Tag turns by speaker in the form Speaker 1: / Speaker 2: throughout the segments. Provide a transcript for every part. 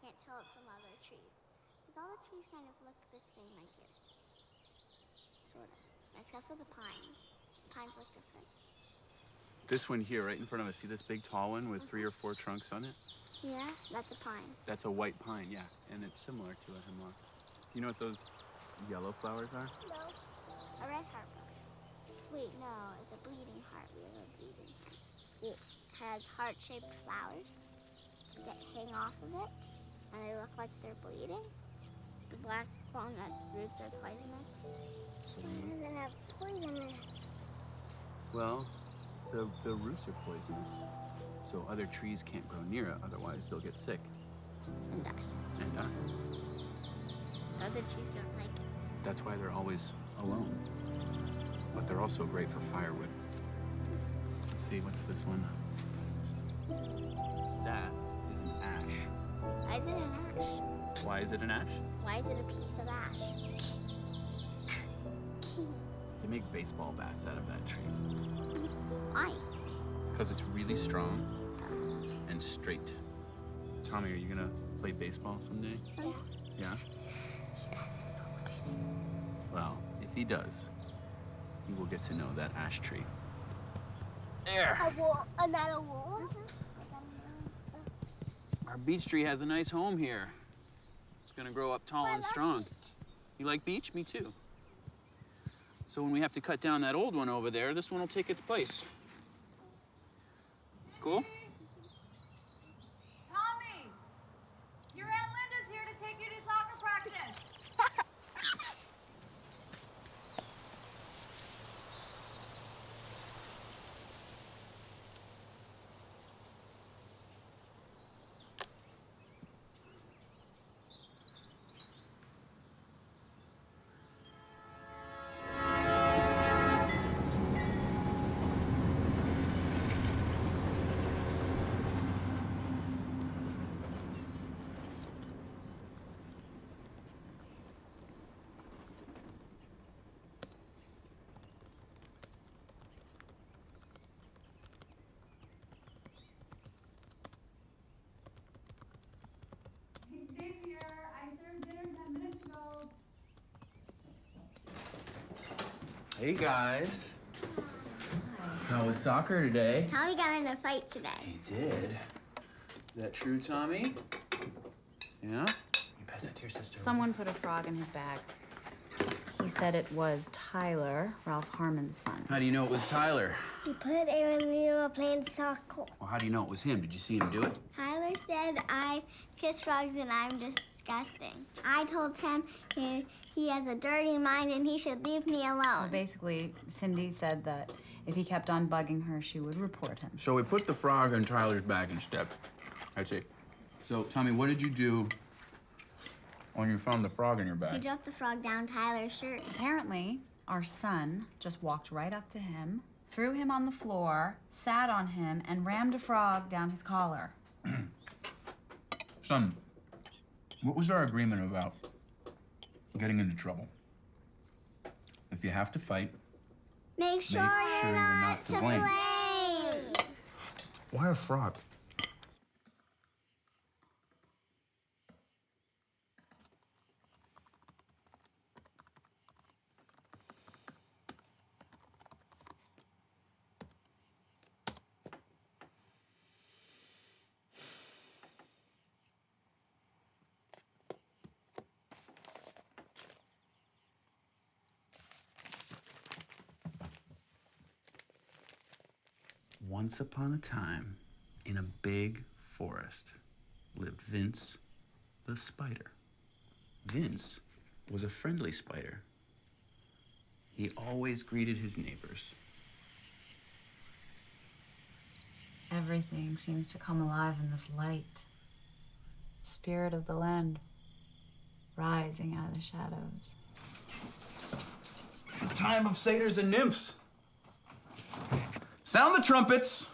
Speaker 1: can't tell it from other trees. Because all the trees kind of look the same right here. Sort of. Except for the pines. The pines look different.
Speaker 2: This one here, right in front of us, see this big tall one with 3 or 4 trunks on it?
Speaker 1: Yeah, that's a pine.
Speaker 2: That's a white pine, yeah. And it's similar to a hemlock. You know what those yellow flowers are?
Speaker 1: No. A red heart. Wait, no, it's a bleeding heart. We have a bleeding heart. It has heart-shaped flowers that hang off of it, and they look like they're bleeding. The black walnut's roots are poisonous. It doesn't have poison in it.
Speaker 2: Well, the roots are poisonous, so other trees can't grow near it, otherwise they'll get sick.
Speaker 1: And die.
Speaker 2: And die.
Speaker 1: Other trees don't like it.
Speaker 2: That's why they're always alone. But they're also great for firewood. Let's see, what's this one? That is an ash.
Speaker 1: Why is it an ash?
Speaker 2: Why is it an ash?
Speaker 1: Why is it a piece of ash?
Speaker 2: They make baseball bats out of that tree.
Speaker 1: Why?
Speaker 2: Because it's really strong and straight. Tommy, are you gonna play baseball someday?
Speaker 1: Yeah.
Speaker 2: Yeah? Well, if he does, he will get to know that ash tree. There!
Speaker 1: Another wall?
Speaker 2: Our beech tree has a nice home here. It's gonna grow up tall and strong. You like beech? Me too. So when we have to cut down that old one over there, this one will take its place. Cool?
Speaker 3: Tommy! Your Aunt Linda's here to take you to soccer practice. Xavier, I served dinner 10 minutes ago.
Speaker 2: Hey guys. How was soccer today?
Speaker 1: Tommy got in a fight today.
Speaker 2: He did. Is that true, Tommy? Yeah? You pass that to your sister.
Speaker 4: Someone put a frog in his bag. He said it was Tyler, Ralph Harmon's son.
Speaker 2: How do you know it was Tyler?
Speaker 1: He put it when we were playing soccer.
Speaker 2: Well, how do you know it was him? Did you see him do it?
Speaker 1: Tyler said I kiss frogs and I'm disgusting. I told him he has a dirty mind and he should leave me alone.
Speaker 4: Well, basically, Cindy said that if he kept on bugging her, she would report him.
Speaker 2: So we put the frog in Tyler's bag instead. I see. So, Tommy, what did you do when you found the frog in your
Speaker 1: He
Speaker 2: bag?
Speaker 1: dropped the frog down Tyler's shirt.
Speaker 4: Apparently, our son just walked right up to him, threw him on the floor, sat on him, and rammed a frog down his collar.
Speaker 2: Son, what was our agreement about getting into trouble? If you have to fight,
Speaker 1: Make sure you're not to blame.
Speaker 2: why a frog? Once upon a time, in a big forest, lived Vince the spider. Vince was a friendly spider. He always greeted his neighbors.
Speaker 4: Everything seems to come alive in this light. Spirit of the land rising out of the shadows.
Speaker 2: The time of satyrs and nymphs. Sound the trumpets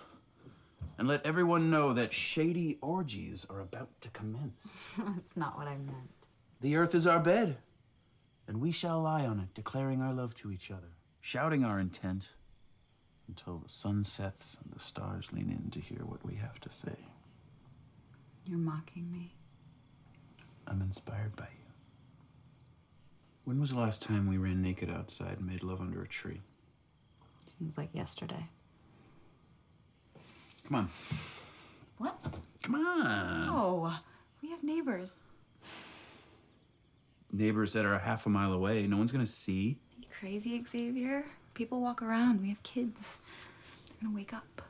Speaker 2: and let everyone know that shady orgies are about to commence.
Speaker 4: That's not what I meant.
Speaker 2: The earth is our bed, and we shall lie on it, declaring our love to each other, shouting our intent until the sun sets and the stars lean in to hear what we have to say.
Speaker 4: You're mocking me.
Speaker 2: I'm inspired by you. When was the last time we ran naked outside and made love under a tree?
Speaker 4: Seems like yesterday.
Speaker 2: Come on.
Speaker 4: What?
Speaker 2: Come on.
Speaker 4: Oh, we have neighbors.
Speaker 2: Neighbors that are a half a mile away. No one's gonna see.
Speaker 4: Are you crazy, Xavier? People walk around. We have kids. They're gonna wake up.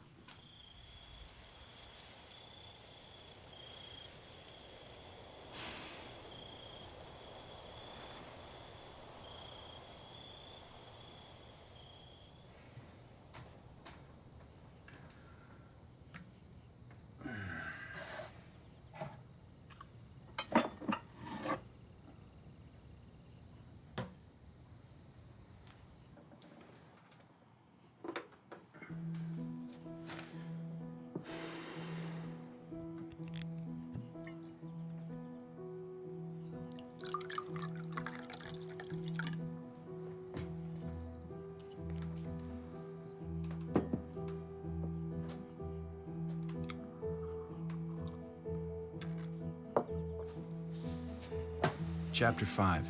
Speaker 2: Chapter 5,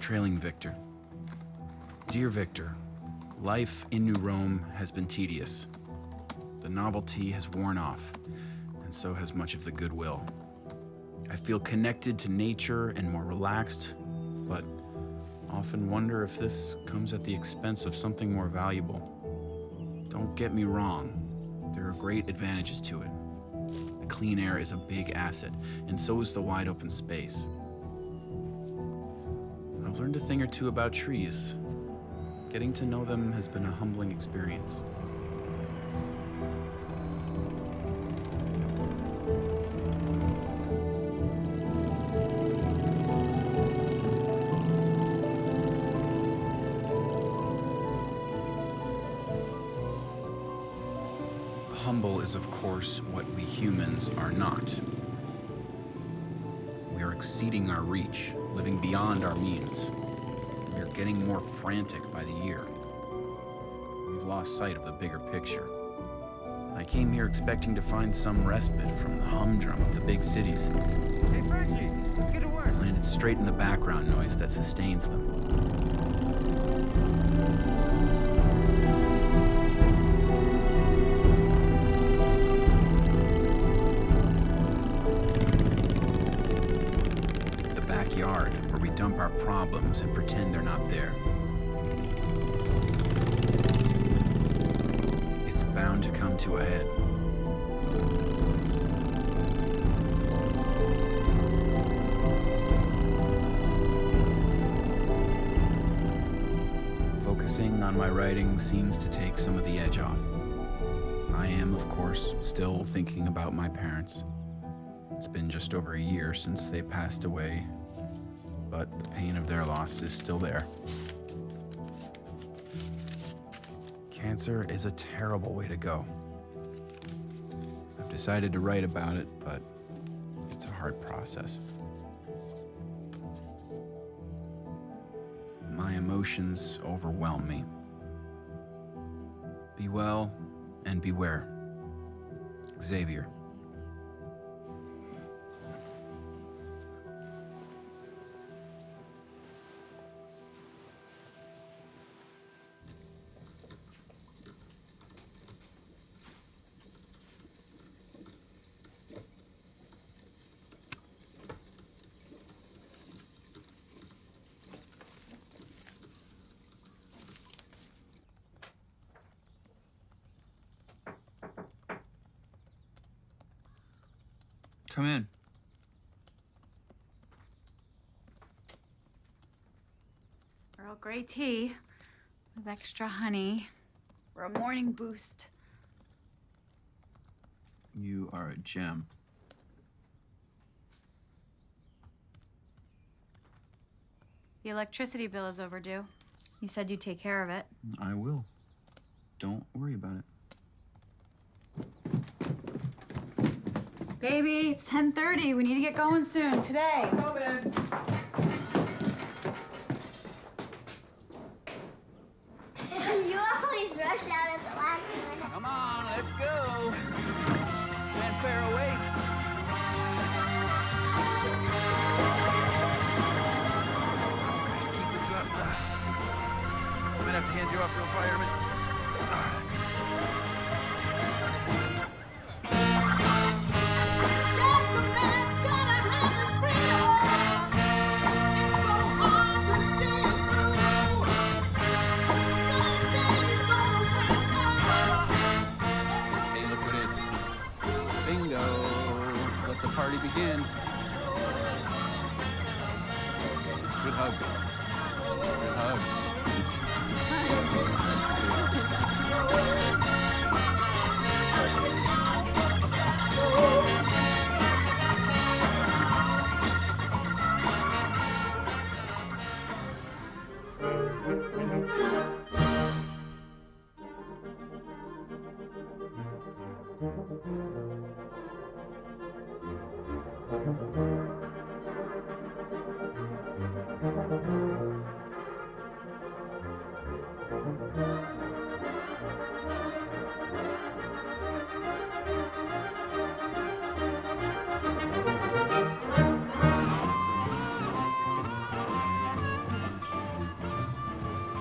Speaker 2: Trailing Victor. Dear Victor, life in New Rome has been tedious. The novelty has worn off, and so has much of the goodwill. I feel connected to nature and more relaxed, but often wonder if this comes at the expense of something more valuable. Don't get me wrong, there are great advantages to it. The clean air is a big asset, and so is the wide open space. I've learned a thing or two about trees. Getting to know them has been a humbling experience. Humble is, of course, what we humans are not. We are exceeding our reach, living beyond our means. We are getting more frantic by the year. We've lost sight of the bigger picture. I came here expecting to find some respite from the humdrum of the big cities.
Speaker 5: Hey, Frenchie, let's get to work.
Speaker 2: I landed straight in the background noise that sustains them. Backyard, where we dump our problems and pretend they're not there. It's bound to come to a head. Focusing on my writing seems to take some of the edge off. I am, of course, still thinking about my parents. It's been just over a year since they passed away, but the pain of their loss is still there. Cancer is a terrible way to go. I've decided to write about it, but it's a hard process. My emotions overwhelm me. Be well and beware. Xavier. Come in.
Speaker 4: Earl Grey tea with extra honey for a morning boost.
Speaker 2: You are a gem.
Speaker 4: The electricity bill is overdue. You said you'd take care of it.
Speaker 2: I will. Don't worry about it.
Speaker 4: Baby, it's 10:30. We need to get going soon, today.
Speaker 5: Come in.
Speaker 1: You always rush out at the last minute.
Speaker 5: Come on, let's go. Fanfare awaits.
Speaker 2: You're up, little fireman. Hey, look what it is. Bingo. Let the party begin. Good hug. Good hug.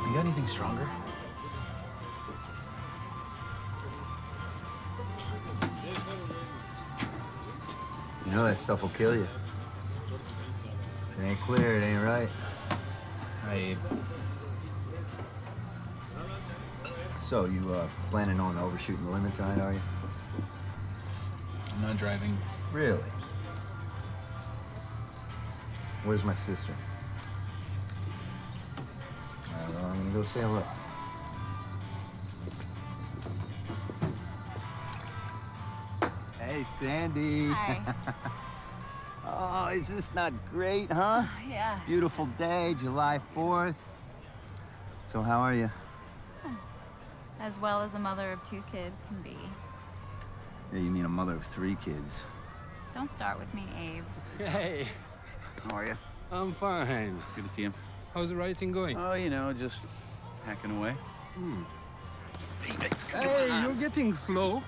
Speaker 2: You got anything stronger?
Speaker 6: You know that stuff will kill you. If it ain't clear, it ain't right.
Speaker 2: Hi, Abe.
Speaker 6: So, you planning on overshooting the limit tonight, are you?
Speaker 2: I'm not driving.
Speaker 6: Really? Where's my sister? Well, I'm gonna go say hello. Hey, Sandy.
Speaker 4: Hi.
Speaker 6: Oh, is this not great, huh?
Speaker 4: Yeah.
Speaker 6: Beautiful day, July 4th. So how are you?
Speaker 4: As well as a mother of 2 kids can be.
Speaker 6: Yeah, you mean a mother of 3 kids.
Speaker 4: Don't start with me, Abe.
Speaker 5: Hey,
Speaker 6: How are you?
Speaker 5: I'm fine.
Speaker 2: Good to see him.
Speaker 5: How's the writing going?
Speaker 2: Oh, you know, just hacking away.
Speaker 5: Hey, you're getting slow.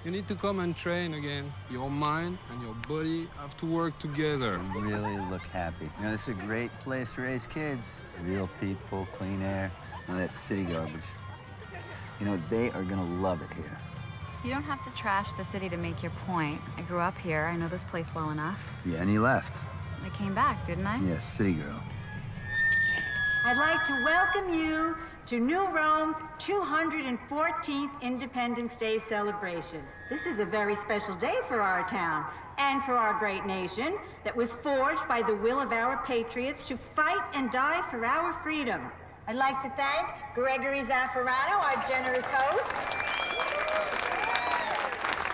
Speaker 5: You need to come and train again. Your mind and your body have to work together.
Speaker 6: You really look happy. You know, this is a great place to raise kids. Real people, clean air. None of that city garbage. You know, they are gonna love it here.
Speaker 4: You don't have to trash the city to make your point. I grew up here. I know this place well enough.
Speaker 6: Yeah, and you left.
Speaker 4: I came back, didn't I?
Speaker 6: Yeah, city girl.
Speaker 7: I'd like to welcome you to New Rome's 214th Independence Day celebration. This is a very special day for our town and for our great nation that was forged by the will of our patriots to fight and die for our freedom. I'd like to thank Gregory Zaffarano, our generous host,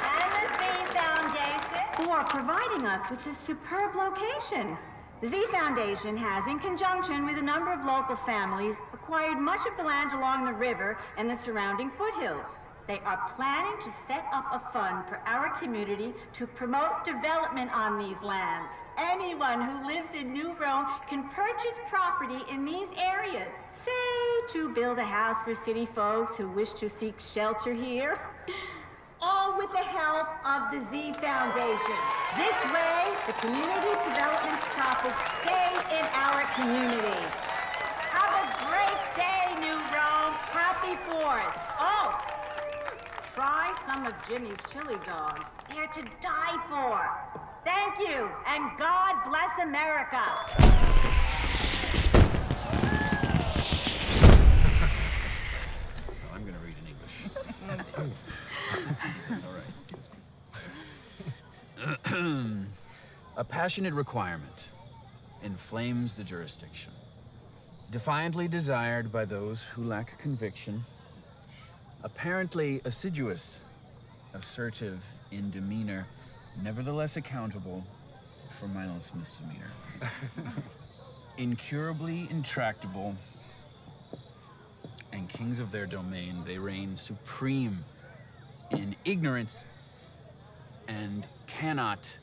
Speaker 7: and the Z Foundation, who are providing us with this superb location. The Z Foundation has, in conjunction with a number of local families, acquired much of the land along the river and the surrounding foothills. They are planning to set up a fund for our community to promote development on these lands. Anyone who lives in New Rome can purchase property in these areas, say to build a house for city folks who wish to seek shelter here. All with the help of the Z Foundation. This way, the community development's profits stay in our community. Have a great day, New Rome. Happy 4th. Oh, try some of Jimmy's chili dogs. They're to die for. Thank you, and God bless America.
Speaker 2: I'm gonna read in English. That's all right. A passionate requirement inflames the jurisdiction. Defiantly desired by those who lack conviction. Apparently assiduous, assertive in demeanor, nevertheless accountable for mindless misdemeanor. Incurably intractable, and kings of their domain, they reign supreme in ignorance and cannot.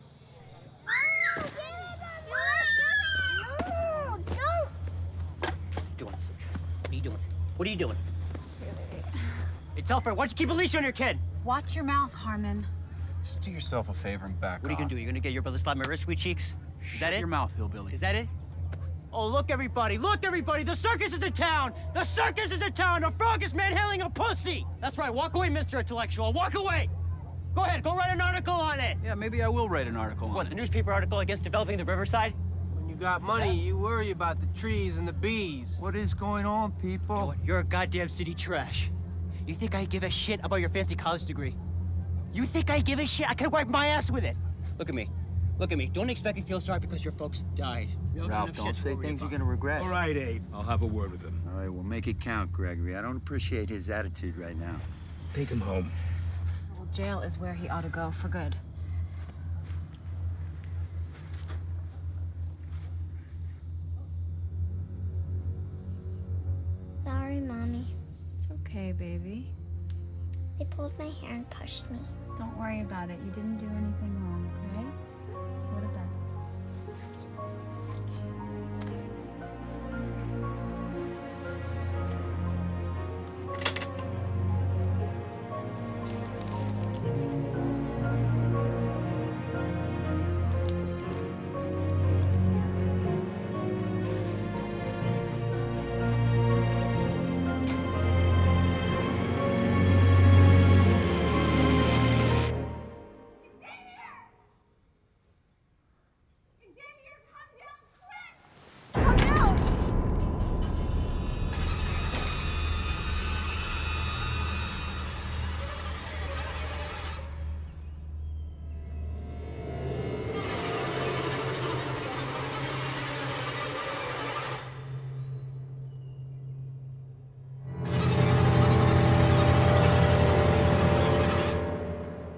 Speaker 8: Doing, Serge? What are you doing? What are you doing? Hey, tell Fred, why don't you keep a leash on your kid?
Speaker 4: Watch your mouth, Harmon.
Speaker 2: Just do yourself a favor and back
Speaker 8: What are you
Speaker 2: off.
Speaker 8: gonna do? You're gonna get your brother to slap my wrist, sweet cheeks? Is that it?
Speaker 2: Shut your mouth, hillbilly.
Speaker 8: Is that it? Oh, look, everybody! Look, everybody! The circus is in town! The circus is in town! The frog is manhandling a pussy! That's right. Walk away, Mr. Intellectual. Walk away! Go ahead. Go write an article on it.
Speaker 2: Yeah, maybe I will write an article on
Speaker 8: What,
Speaker 2: it.
Speaker 8: the newspaper article against developing the riverside?
Speaker 5: When you got money, you worry about the trees and the bees.
Speaker 6: What is going on, people?
Speaker 8: You know what? You're a goddamn city trash. You think I give a shit about your fancy college degree? You think I give a shit? I could wipe my ass with it. Look at me. Look at me. Don't expect me to feel sorry because your folks died.
Speaker 6: Ralph, don't say things you're gonna regret.
Speaker 9: All right, Abe. I'll have a word with him.
Speaker 6: All right, well, make it count, Gregory. I don't appreciate his attitude right now.
Speaker 9: Take him home.
Speaker 4: Well, jail is where he ought to go for good.
Speaker 1: Sorry, Mommy.
Speaker 4: It's okay, baby.
Speaker 1: They pulled my hair and pushed me.
Speaker 4: Don't worry about it. You didn't do anything wrong, okay? Go to bed.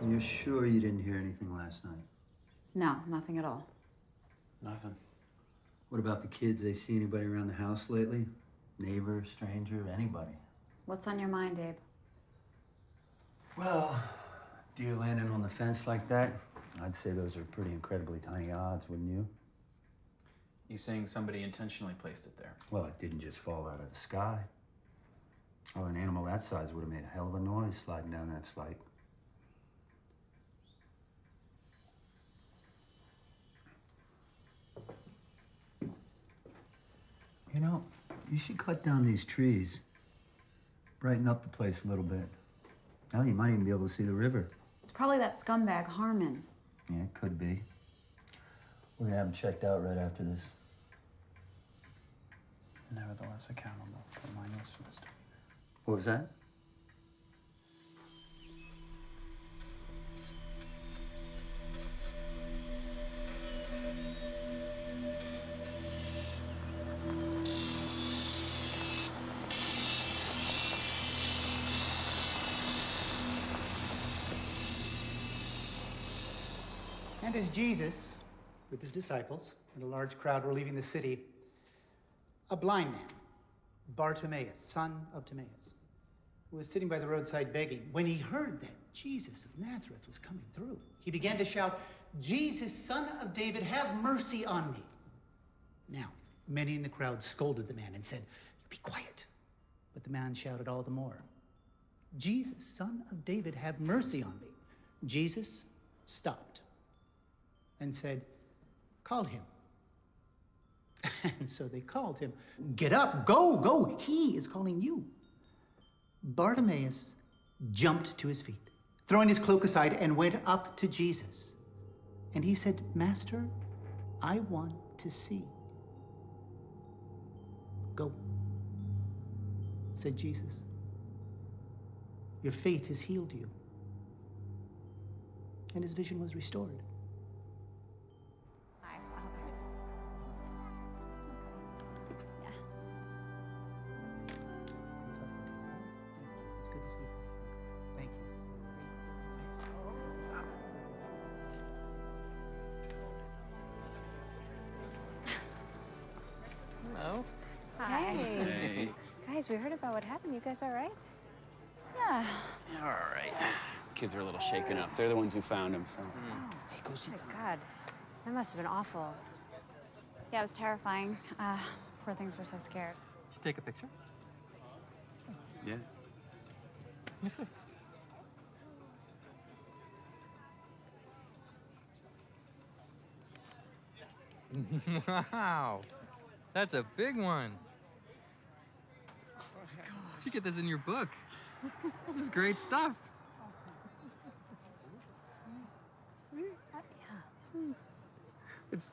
Speaker 6: You're sure you didn't hear anything last night?
Speaker 4: No, nothing at all.
Speaker 2: Nothing.
Speaker 6: What about the kids? They see anybody around the house lately? Neighbor, stranger, anybody?
Speaker 4: What's on your mind, Abe?
Speaker 6: Well, deer landing on the fence like that, I'd say those are pretty incredibly tiny odds, wouldn't you?
Speaker 2: You saying somebody intentionally placed it there?
Speaker 6: Well, it didn't just fall out of the sky. Oh, an animal that size would have made a hell of a noise sliding down that slide. You know, you should cut down these trees. Brighten up the place a little bit. Now you might even be able to see the river.
Speaker 4: It's probably that scumbag Harmon.
Speaker 6: Yeah, it could be. We're gonna have him checked out right after this.
Speaker 2: Nevertheless accountable for my mistakes.
Speaker 6: What was that?
Speaker 10: And as Jesus, with his disciples and a large crowd were leaving the city, a blind man, Bartimaeus, son of Timaeus, who was sitting by the roadside begging, when he heard that Jesus of Nazareth was coming through, he began to shout, "Jesus, son of David, have mercy on me." Now, many in the crowd scolded the man and said, "Be quiet." But the man shouted all the more, "Jesus, son of David, have mercy on me." Jesus stopped and said, "Call him." And so they called him. "Get up, go, he is calling you." Bartimaeus jumped to his feet, throwing his cloak aside, and went up to Jesus. And he said, "Master, I want to see." "Go," said Jesus. "Your faith has healed you." And his vision was restored.
Speaker 4: Hi, Father. Yeah.
Speaker 10: It's good to see you. Thank you.
Speaker 8: Hello.
Speaker 4: Hi.
Speaker 2: Hey.
Speaker 4: Guys, we heard about what happened. You guys all right? Yeah.
Speaker 2: All right. Kids are a little shaken up. They're the ones who found him, so.
Speaker 8: Hey, go sit
Speaker 4: Oh,
Speaker 8: down.
Speaker 4: my God. That must have been awful. Yeah, it was terrifying. Poor things were so scared.
Speaker 8: Did you take a picture?
Speaker 2: Yeah.
Speaker 8: Let me see.
Speaker 5: Wow.
Speaker 11: That's a big one. You should get this in your book. This is great stuff. It's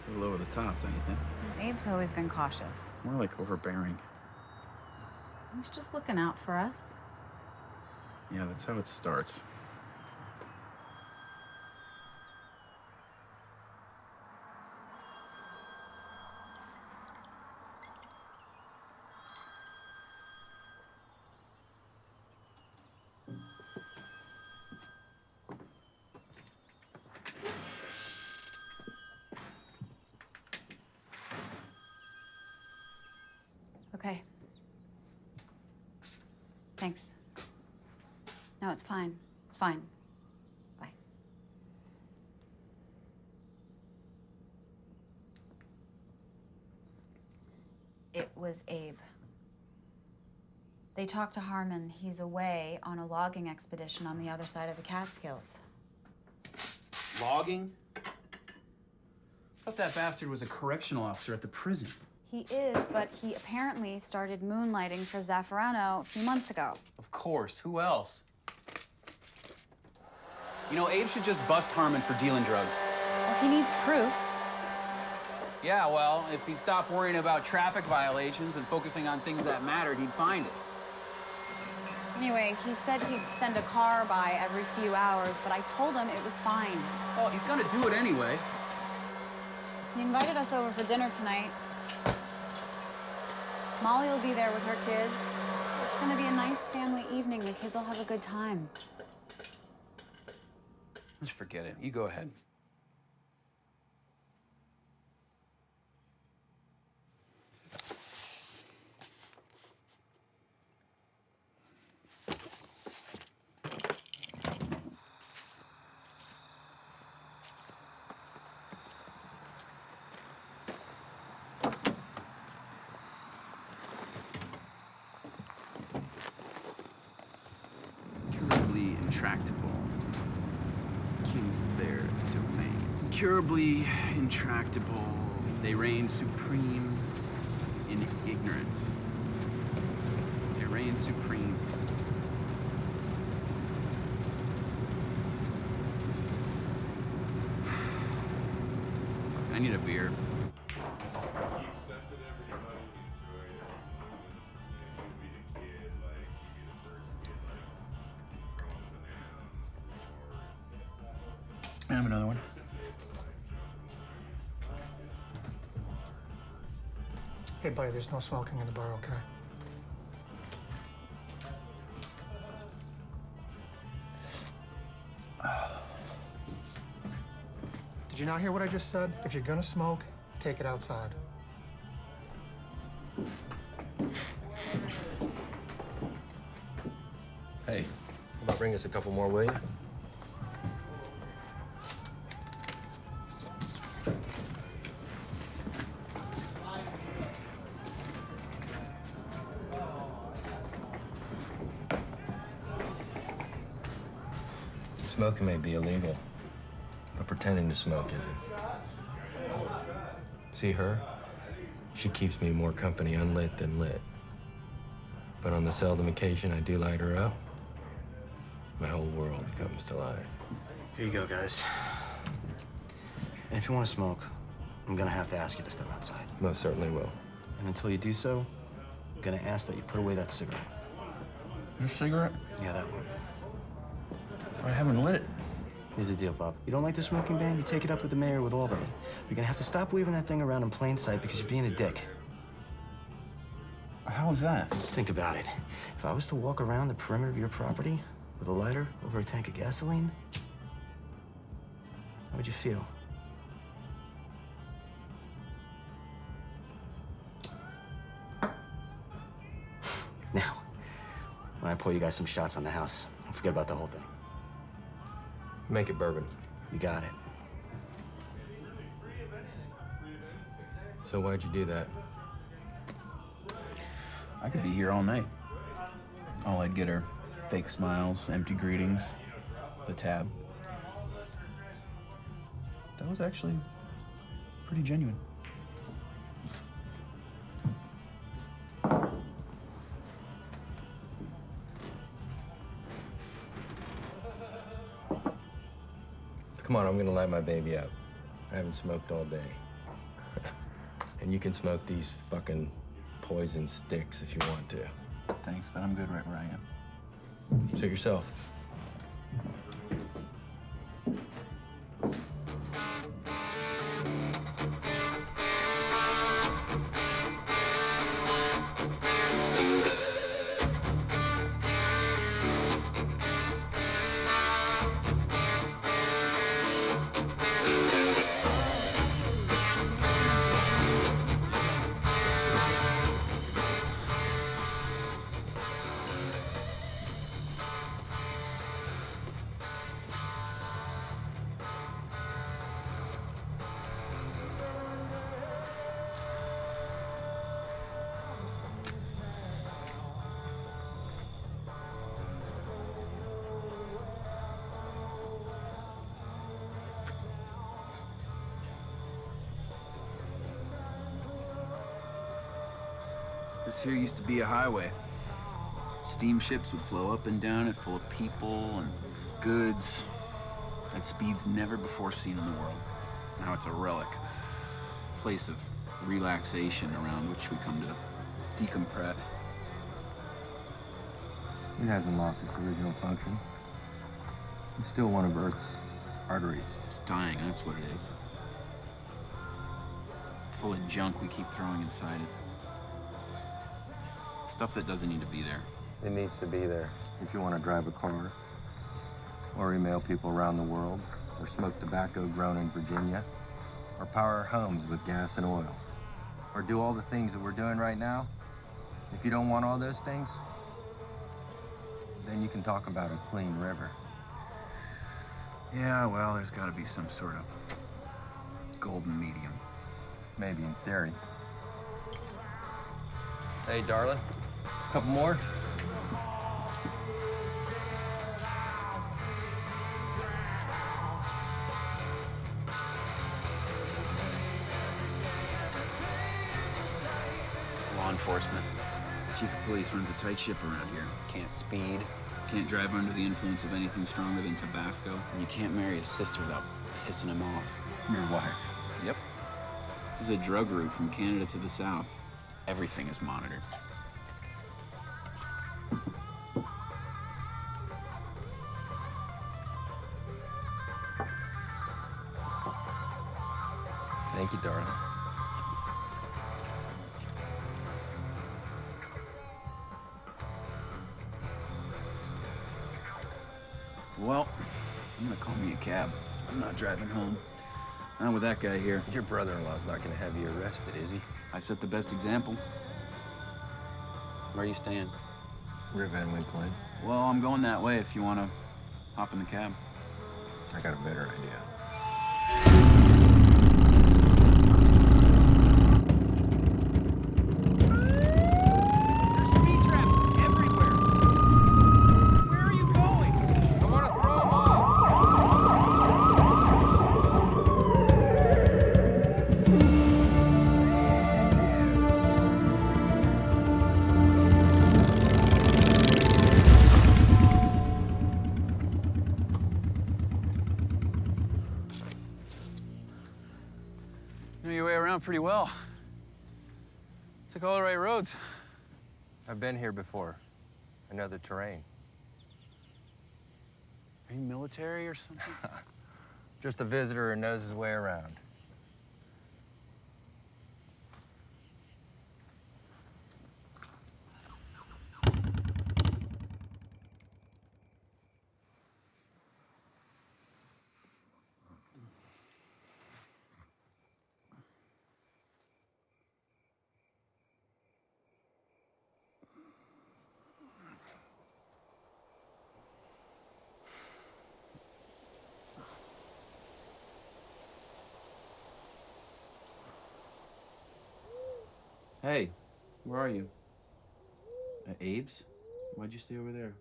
Speaker 2: A little over the top, don't you think?
Speaker 4: Abe's always been cautious.
Speaker 2: More like overbearing.
Speaker 4: He's just looking out for us.
Speaker 2: Yeah, that's how it starts.
Speaker 4: Okay. Thanks. No, it's fine. It's fine. Bye. It was Abe. They talked to Harmon. He's away on a logging expedition on the other side of the Catskills.
Speaker 2: Logging? I thought that bastard was a correctional officer at the prison.
Speaker 4: He is, but he apparently started moonlighting for Zaffarano a few months ago.
Speaker 2: Of course. Who else? You know, Abe should just bust Harmon for dealing drugs.
Speaker 4: Well, he needs proof.
Speaker 2: Yeah, well, if he'd stop worrying about traffic violations and focusing on things that mattered, he'd find it.
Speaker 4: Anyway, he said he'd send a car by every few hours, but I told him it was fine.
Speaker 2: Well, he's gonna do it anyway.
Speaker 4: He invited us over for dinner tonight. Molly will be there with her kids. It's gonna be a nice family evening. The kids will have a good time.
Speaker 2: Just forget it. You go ahead. Incurably intractable. Kings of their domain. Incurably intractable. They reign supreme in ignorance. They reign supreme. I need a beer. I have another one.
Speaker 12: Hey, buddy, there's no smoking in the bar, okay? Did you not hear what I just said? If you're gonna smoke, take it outside.
Speaker 9: Hey, how about bring us a couple more, will you? Smoking may be illegal, but pretending to smoke isn't. See her? She keeps me more company unlit than lit. But on the seldom occasion I do light her up, my whole world comes to life.
Speaker 13: Here you go, guys. And if you want to smoke, I'm gonna have to ask you to step outside.
Speaker 9: Most certainly will.
Speaker 13: And until you do so, I'm gonna ask that you put away that cigarette.
Speaker 2: Your cigarette?
Speaker 13: Yeah, that one.
Speaker 2: I haven't lit it.
Speaker 13: Here's the deal, Bob. You don't like the smoking ban? You take it up with the mayor with Albany. You're gonna have to stop waving that thing around in plain sight because you're being a dick.
Speaker 2: How is that?
Speaker 13: Think about it. If I was to walk around the perimeter of your property with a lighter over a tank of gasoline, how would you feel? I pour you guys some shots on the house? Forget about the whole thing.
Speaker 9: Make it bourbon.
Speaker 13: You got it.
Speaker 9: So why'd you do that?
Speaker 2: I could be here all night. All I'd get are fake smiles, empty greetings, the tab. That was actually pretty genuine.
Speaker 9: Come on, I'm gonna light my baby up. I haven't smoked all day. And you can smoke these fucking poison sticks if you want to.
Speaker 2: Thanks, but I'm good right where I am.
Speaker 9: Suit yourself.
Speaker 2: This here used to be a highway. Steamships would flow up and down it full of people and goods at speeds never before seen in the world. Now it's a relic, place of relaxation around which we come to decompress.
Speaker 9: It hasn't lost its original function. It's still one of Earth's arteries.
Speaker 2: It's dying, that's what it is. Full of junk we keep throwing inside it. Stuff that doesn't need to be there.
Speaker 9: It needs to be there if you want to drive a car, or email people around the world, or smoke tobacco grown in Virginia, or power our homes with gas and oil, or do all the things that we're doing right now. If you don't want all those things, then you can talk about a clean river.
Speaker 2: Yeah, well, there's got to be some sort of golden medium.
Speaker 9: Maybe in theory. Hey, darling, couple more?
Speaker 2: Law enforcement. Chief of police runs a tight ship around here. Can't speed. Can't drive under the influence of anything stronger than Tabasco. And you can't marry his sister without pissing him off.
Speaker 9: Your wife.
Speaker 2: Yep. This is a drug route from Canada to the south. Everything is monitored.
Speaker 9: Thank you, darling.
Speaker 2: Well, I'm gonna call me a cab. I'm not driving home. Not with that guy here.
Speaker 9: Your brother-in-law's not gonna have you arrested, is he?
Speaker 2: I set the best example. Where are you staying?
Speaker 9: Rip Van Winkle Inn.
Speaker 2: Well, I'm going that way if you want to hop in the cab.
Speaker 9: I got a better idea.
Speaker 2: There's speed traps everywhere. Where are you going?
Speaker 9: I want to throw them off.
Speaker 2: You know your way around pretty well. Took all the right roads.
Speaker 9: I've been here before. I know the terrain.
Speaker 2: Are you military or something?
Speaker 9: Just a visitor who knows his way around.
Speaker 2: Hey, where are you? At Abe's? Why'd you stay over there?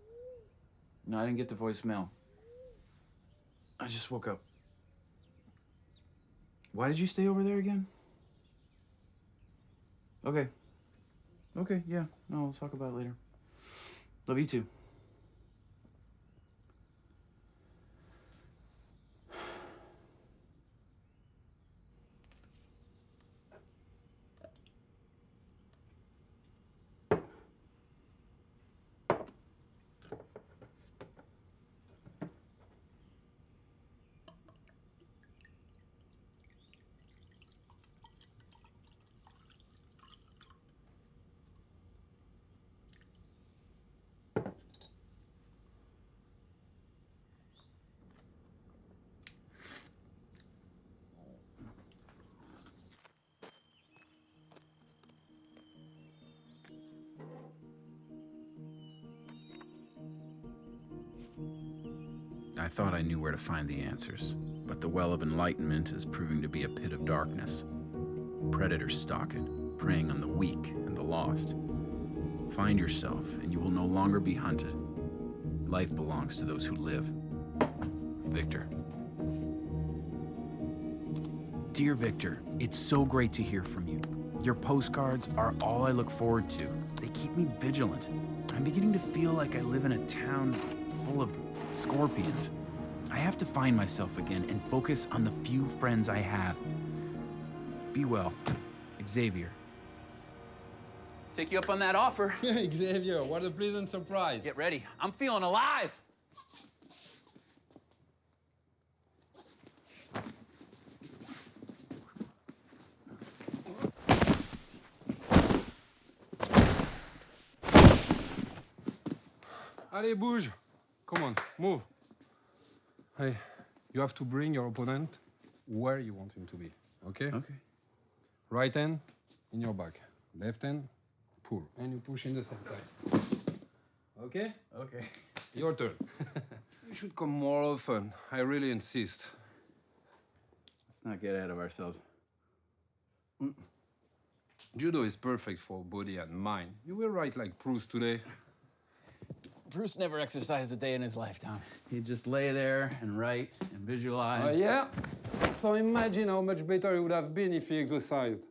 Speaker 2: No, I didn't get the voicemail. I just woke up. Why did you stay over there again? Okay. Okay, yeah. No, we'll talk about it later. Love you too. I thought I knew where to find the answers, but the well of enlightenment is proving to be a pit of darkness. Predators stalk it, preying on the weak and the lost. Find yourself, and you will no longer be hunted. Life belongs to those who live. Victor. Dear Victor, it's so great to hear from you. Your postcards are all I look forward to. They keep me vigilant. I'm beginning to feel like I live in a town full of scorpions. I have to find myself again and focus on the few friends I have. Be well, Xavier. Take you up on that offer.
Speaker 5: Xavier, what a pleasant surprise.
Speaker 2: Get ready. I'm feeling alive.
Speaker 5: Allez, bouge. Come on, move. Hey, you have to bring your opponent where you want him to be, okay?
Speaker 2: Okay.
Speaker 5: Right hand in your back. Left hand, pull. And you push in the same time. Okay?
Speaker 2: Okay.
Speaker 5: Your turn. You should come more often. I really insist.
Speaker 2: Let's not get ahead of ourselves.
Speaker 5: Judo is perfect for body and mind. You will write like Proust today.
Speaker 2: Bruce never exercised a day in his lifetime. He'd just lay there and write and visualize.
Speaker 5: Yeah? So imagine how much better it would have been if he exercised.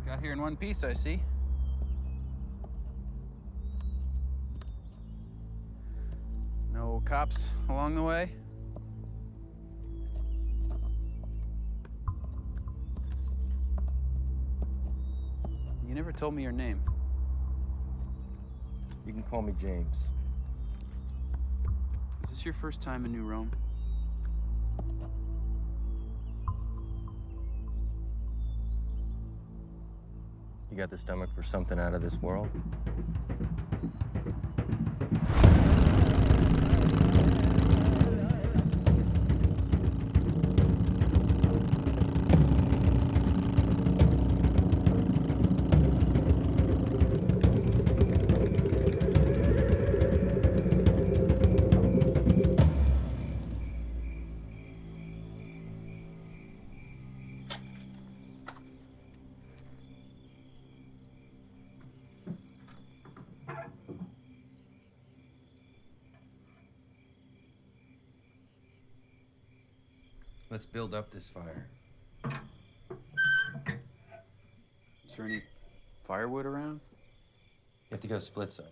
Speaker 2: Got here in one piece, I see. No cops along the way? You never told me your name.
Speaker 9: You can call me James.
Speaker 2: Is this your first time in New Rome?
Speaker 9: You got the stomach for something out of this world? Let's build up this fire.
Speaker 2: Is there any firewood around?
Speaker 9: You have to go split some.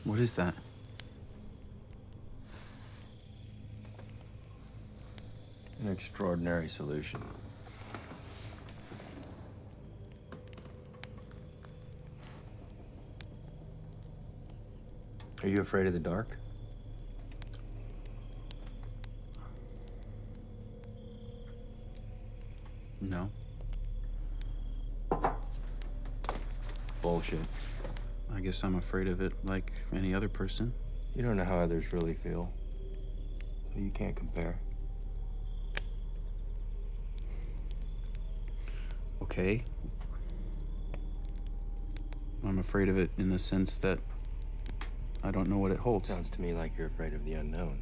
Speaker 2: What is that?
Speaker 9: An extraordinary solution. Are you afraid of the dark?
Speaker 2: No.
Speaker 9: Bullshit.
Speaker 2: I guess I'm afraid of it like any other person.
Speaker 9: You don't know how others really feel, so you can't compare.
Speaker 2: Okay. I'm afraid of it in the sense that I don't know what it holds.
Speaker 9: Sounds to me like you're afraid of the unknown.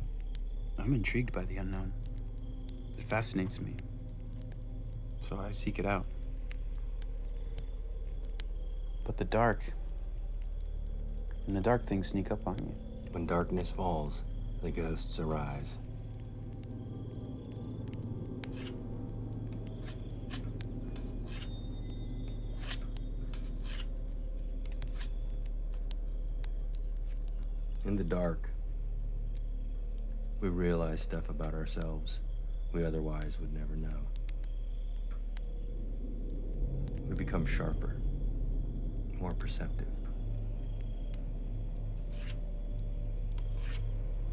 Speaker 2: I'm intrigued by the unknown. It fascinates me. So I seek it out. But the dark things sneak up on you.
Speaker 9: When darkness falls, the ghosts arise. In the dark, we realize stuff about ourselves we otherwise would never know. We become sharper, more perceptive.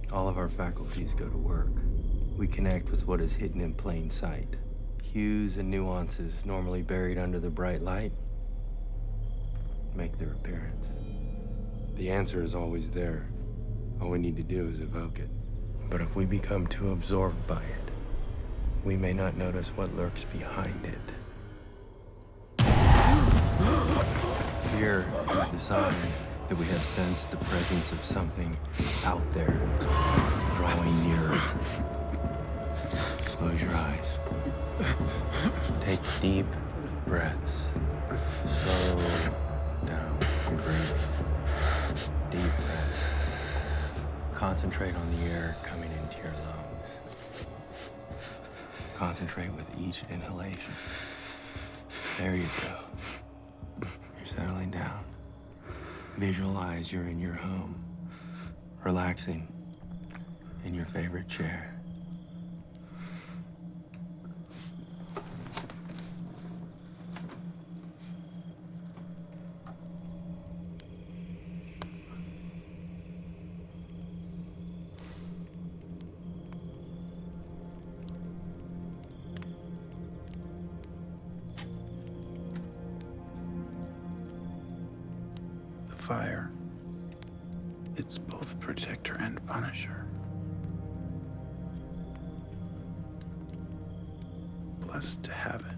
Speaker 9: All of our faculties go to work. We connect with what is hidden in plain sight. Hues and nuances normally buried under the bright light make their appearance. The answer is always there. All we need to do is evoke it. But if we become too absorbed by it, we may not notice what lurks behind it. Fear is the sign that we have sensed the presence of something out there, drawing nearer. Close your eyes. Take deep breaths. Slow down your breathing. Deep breath. Concentrate on the air coming into your lungs. Concentrate with each inhalation. There you go. You're settling down. Visualize you're in your home, relaxing in your favorite chair.
Speaker 2: Fire. It's both protector and punisher. Blessed to have it.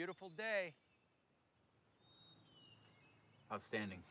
Speaker 9: beautiful day.
Speaker 2: Outstanding.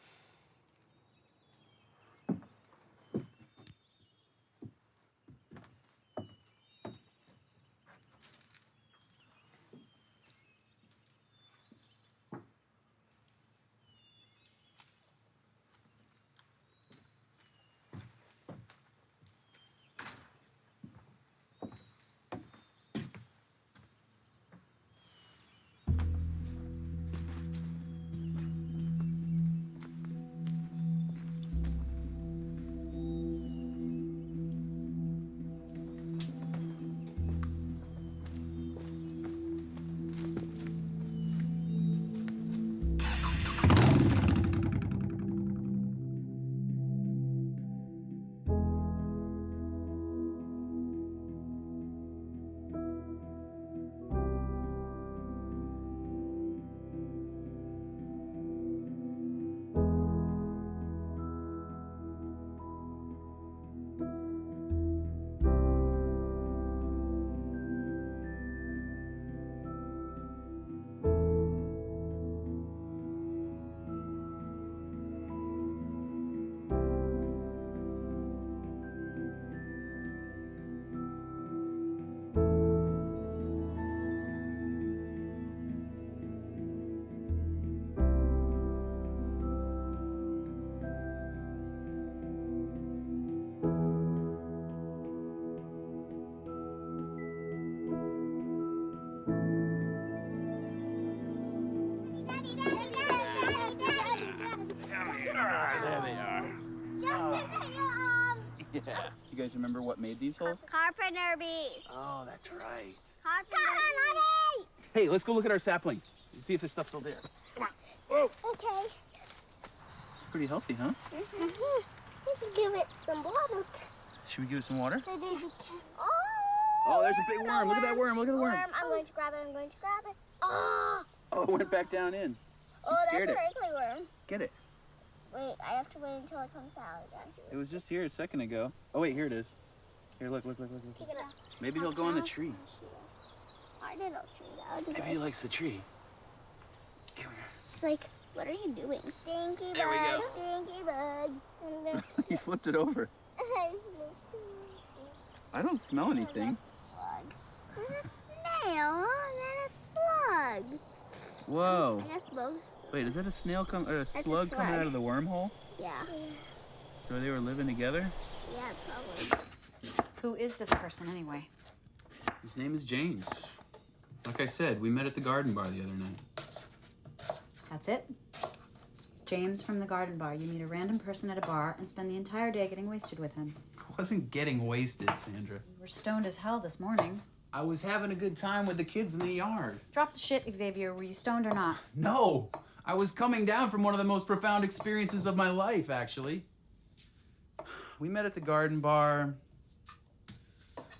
Speaker 2: There they are. Yeah. You guys remember what made these holes?
Speaker 1: Carpenter bees.
Speaker 2: Oh, that's right.
Speaker 1: Carpenter.
Speaker 2: Hey, let's go look at our sapling. See if this stuff's still there. Come on. Whoa.
Speaker 1: Okay.
Speaker 2: It's pretty healthy, huh?
Speaker 1: Mm-hmm. We can give it some water.
Speaker 2: Should we give it some water?
Speaker 1: Oh,
Speaker 2: Oh, there's a big worm. Look at that worm. Look at the worm.
Speaker 1: I'm going to grab it. I'm going to grab it. Oh.
Speaker 2: Oh, it went back down in.
Speaker 1: Oh, that's a wrinkly worm.
Speaker 2: Get it.
Speaker 1: Wait, I have to wait until it comes out again.
Speaker 2: It was just here a second ago. Oh, wait, here it is. Here, look.
Speaker 1: Pick it up.
Speaker 2: Maybe he'll go on the tree.
Speaker 1: I didn't know tree. That would be
Speaker 2: Maybe
Speaker 1: good.
Speaker 2: he likes the tree. Come here.
Speaker 1: It's like, what are you doing? Stinky
Speaker 2: There we
Speaker 1: bug,
Speaker 2: go.
Speaker 1: stinky bug.
Speaker 2: He flipped it over. I don't smell anything.
Speaker 1: There's a snail and a slug.
Speaker 2: Whoa.
Speaker 1: I guess both.
Speaker 2: Wait, is that a snail or a
Speaker 1: That's a
Speaker 2: slug coming
Speaker 1: slug.
Speaker 2: out of the wormhole?
Speaker 1: Yeah.
Speaker 2: So they were living together?
Speaker 1: Yeah, probably.
Speaker 4: Who is this person anyway?
Speaker 2: His name is James. Like I said, we met at the garden bar the other night.
Speaker 4: That's it? James from the garden bar. You meet a random person at a bar and spend the entire day getting wasted with him.
Speaker 2: I wasn't getting wasted, Sandra.
Speaker 4: You were stoned as hell this morning.
Speaker 2: I was having a good time with the kids in the yard.
Speaker 4: Drop the shit, Xavier. Were you stoned or not?
Speaker 2: No! I was coming down from one of the most profound experiences of my life, actually. We met at the garden bar.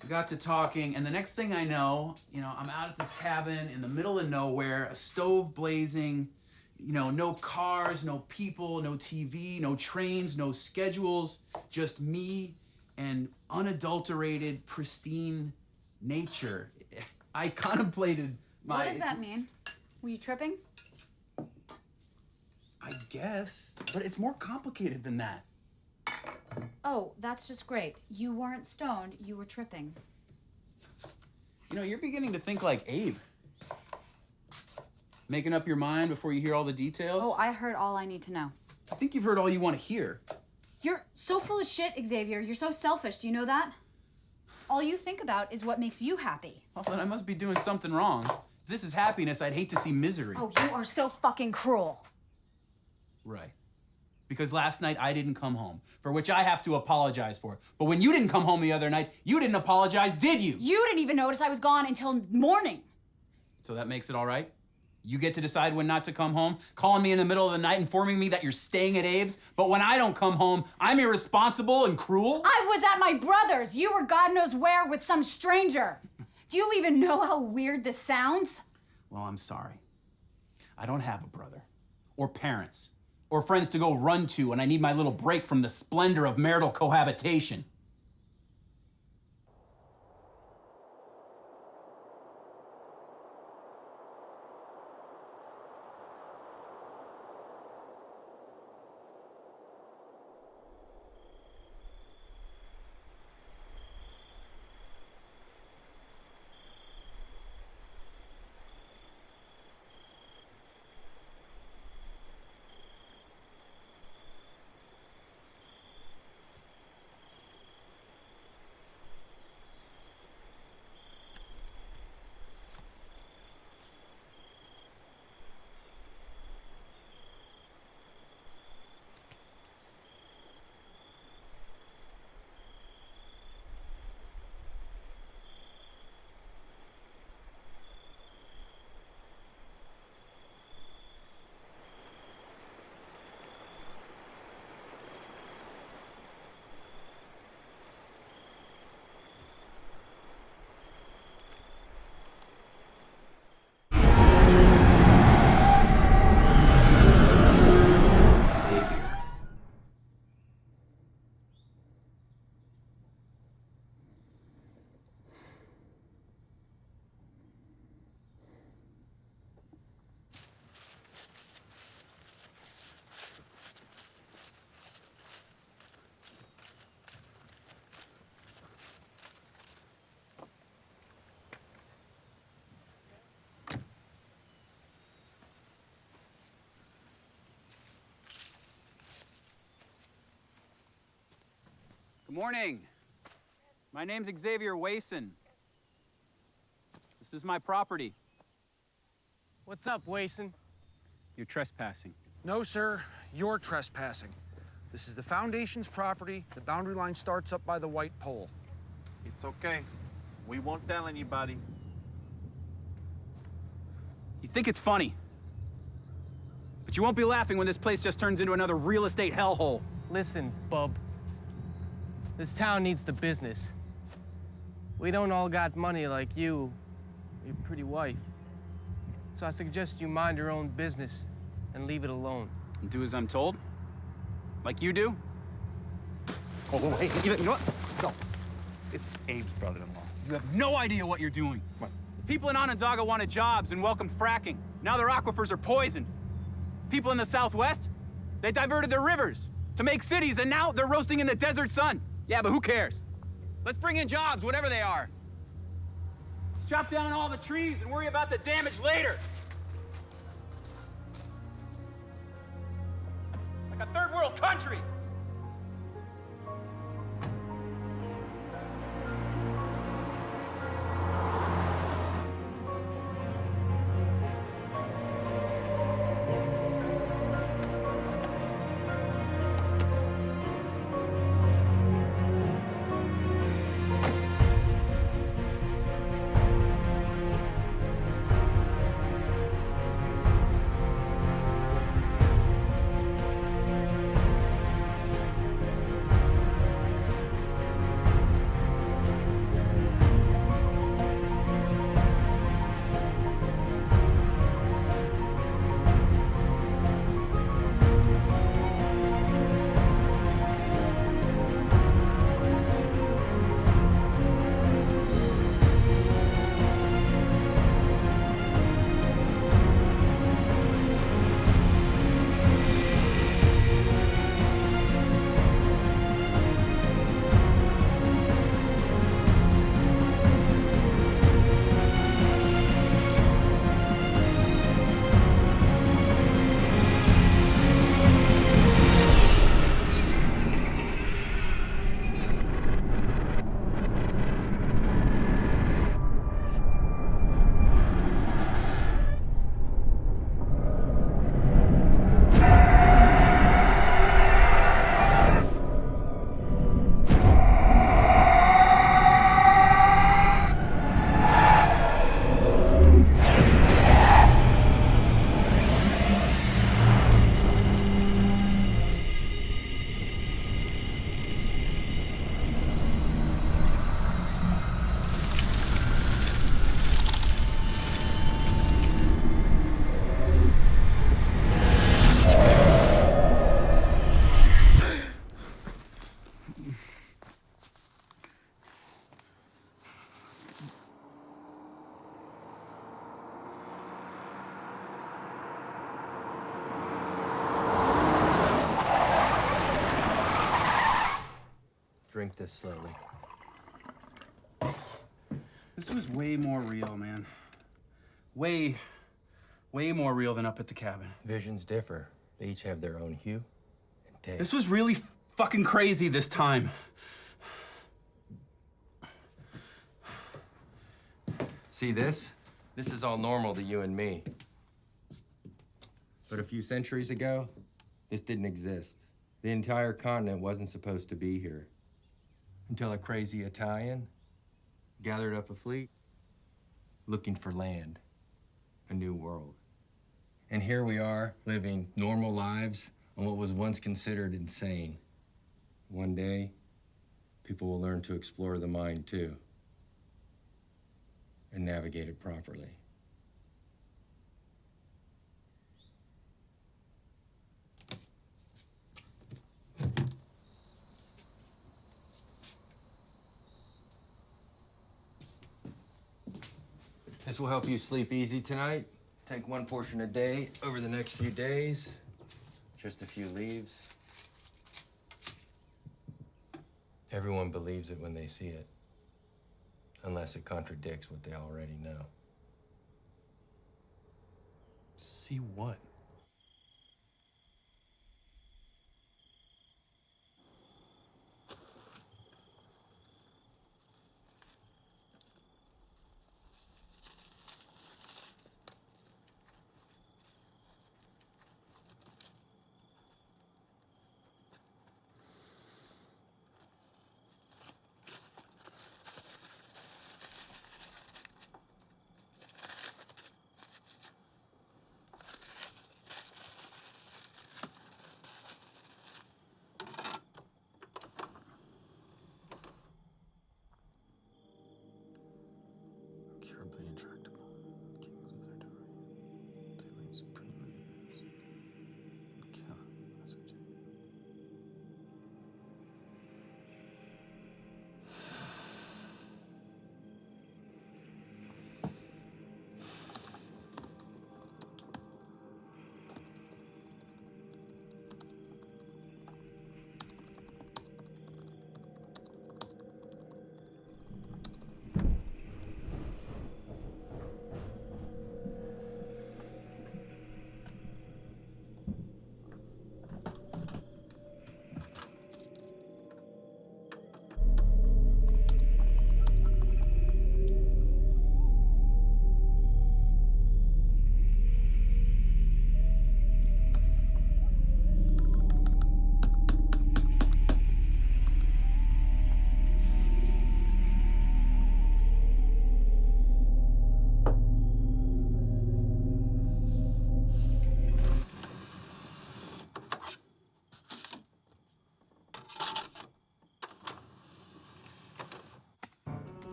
Speaker 2: We got to talking, and the next thing I know, I'm out at this cabin in the middle of nowhere, a stove blazing, no cars, no people, no TV, no trains, no schedules, just me and unadulterated, pristine nature. I contemplated my...
Speaker 4: What does that mean? Were you tripping?
Speaker 2: I guess, but it's more complicated than that.
Speaker 4: Oh, that's just great. You weren't stoned, you were tripping.
Speaker 2: You're beginning to think like Abe. Making up your mind before you hear all the details?
Speaker 4: Oh, I heard all I need to know.
Speaker 2: I think you've heard all you want to hear.
Speaker 4: You're so full of shit, Xavier. You're so selfish. Do you know that? All you think about is what makes you happy.
Speaker 2: Well, then I must be doing something wrong. If this is happiness, I'd hate to see misery.
Speaker 4: Oh, you are so fucking cruel.
Speaker 2: Right. Because last night I didn't come home, for which I have to apologize for. But when you didn't come home the other night, you didn't apologize, did you?
Speaker 4: You didn't even notice I was gone until morning.
Speaker 2: So that makes it all right? You get to decide when not to come home, calling me in the middle of the night, informing me that you're staying at Abe's, but when I don't come home, I'm irresponsible and cruel?
Speaker 4: I was at my brother's. You were God knows where with some stranger. Do you even know how weird this sounds?
Speaker 2: Well, I'm sorry. I don't have a brother, or parents, or friends to go run to when I need my little break from the splendor of marital cohabitation. Good morning. My name's 𝐷𝐬𝐞 𝐔𝐬𝐞. This is my property.
Speaker 14: What's up, 𝐷𝐬𝐞?
Speaker 2: You're trespassing.
Speaker 12: No, sir. You're trespassing. This is the Foundation's property. The boundary line starts up by the white pole.
Speaker 15: It's okay. We won't tell anybody.
Speaker 2: You think it's funny, but you won't be laughing when this place just turns into another real estate hellhole.
Speaker 14: Listen, bub. This town needs the business. We don't all got money like you, your pretty wife. So I suggest you mind your own business and leave it alone.
Speaker 2: And do as I'm told? Like you do? Oh, hey, you know what? No.
Speaker 15: It's Abe's brother-in-law.
Speaker 2: You have no idea what you're doing.
Speaker 15: What?
Speaker 2: People in Onondaga wanted jobs and welcomed fracking. Now their aquifers are poisoned. People in the Southwest, they diverted their rivers to make cities, and now they're roasting in the desert sun. Yeah, but who cares? Let's bring in jobs, whatever they are. Let's chop down all the trees and worry about the damage later. Like a third world country.
Speaker 9: Drink this slowly.
Speaker 2: This was way more real, man. Way more real than up at the cabin.
Speaker 9: Visions differ. They each have their own hue and taste.
Speaker 2: This was really fucking crazy this time.
Speaker 9: See this? This is all normal to you and me. But a few centuries ago, this didn't exist. The entire continent wasn't supposed to be here. Until a crazy Italian gathered up a fleet looking for land, a new world. And here we are, living normal lives on what was once considered insane. One day, people will learn to explore the mind too, and navigate it properly. This will help you sleep easy tonight. Take one portion a day over the next few days. Just a few leaves. Everyone believes it when they see it, unless it contradicts what they already know.
Speaker 2: See what?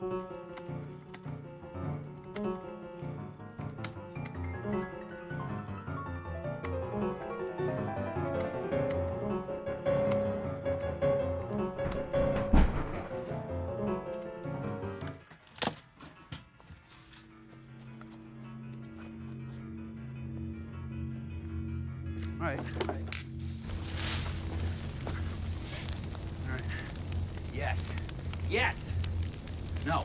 Speaker 2: All right. All right. Yes. Yes. No.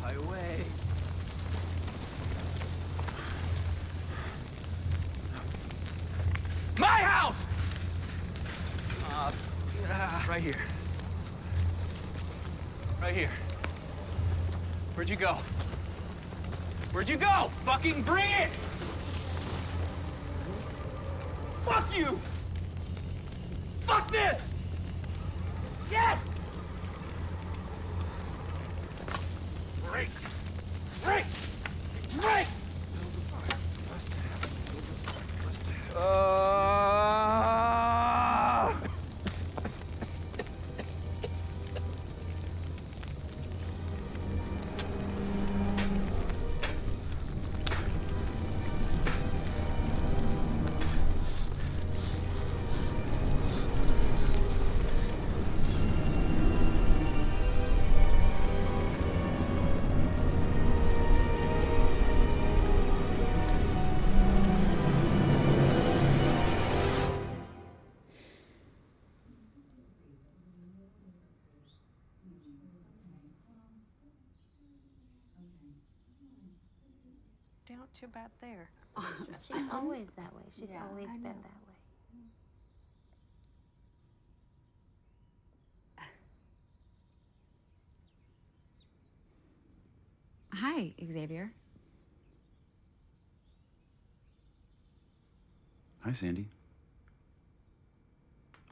Speaker 2: Fly away. My house! Right here. Right here. Where'd you go? Where'd you go? Fucking bring it! Fuck you! Fuck this! Yes! Break! Break! Break!
Speaker 16: Not too bad there.
Speaker 1: She's always that way. She's always been that way.
Speaker 4: Hi, Xavier.
Speaker 2: Hi, Sandy.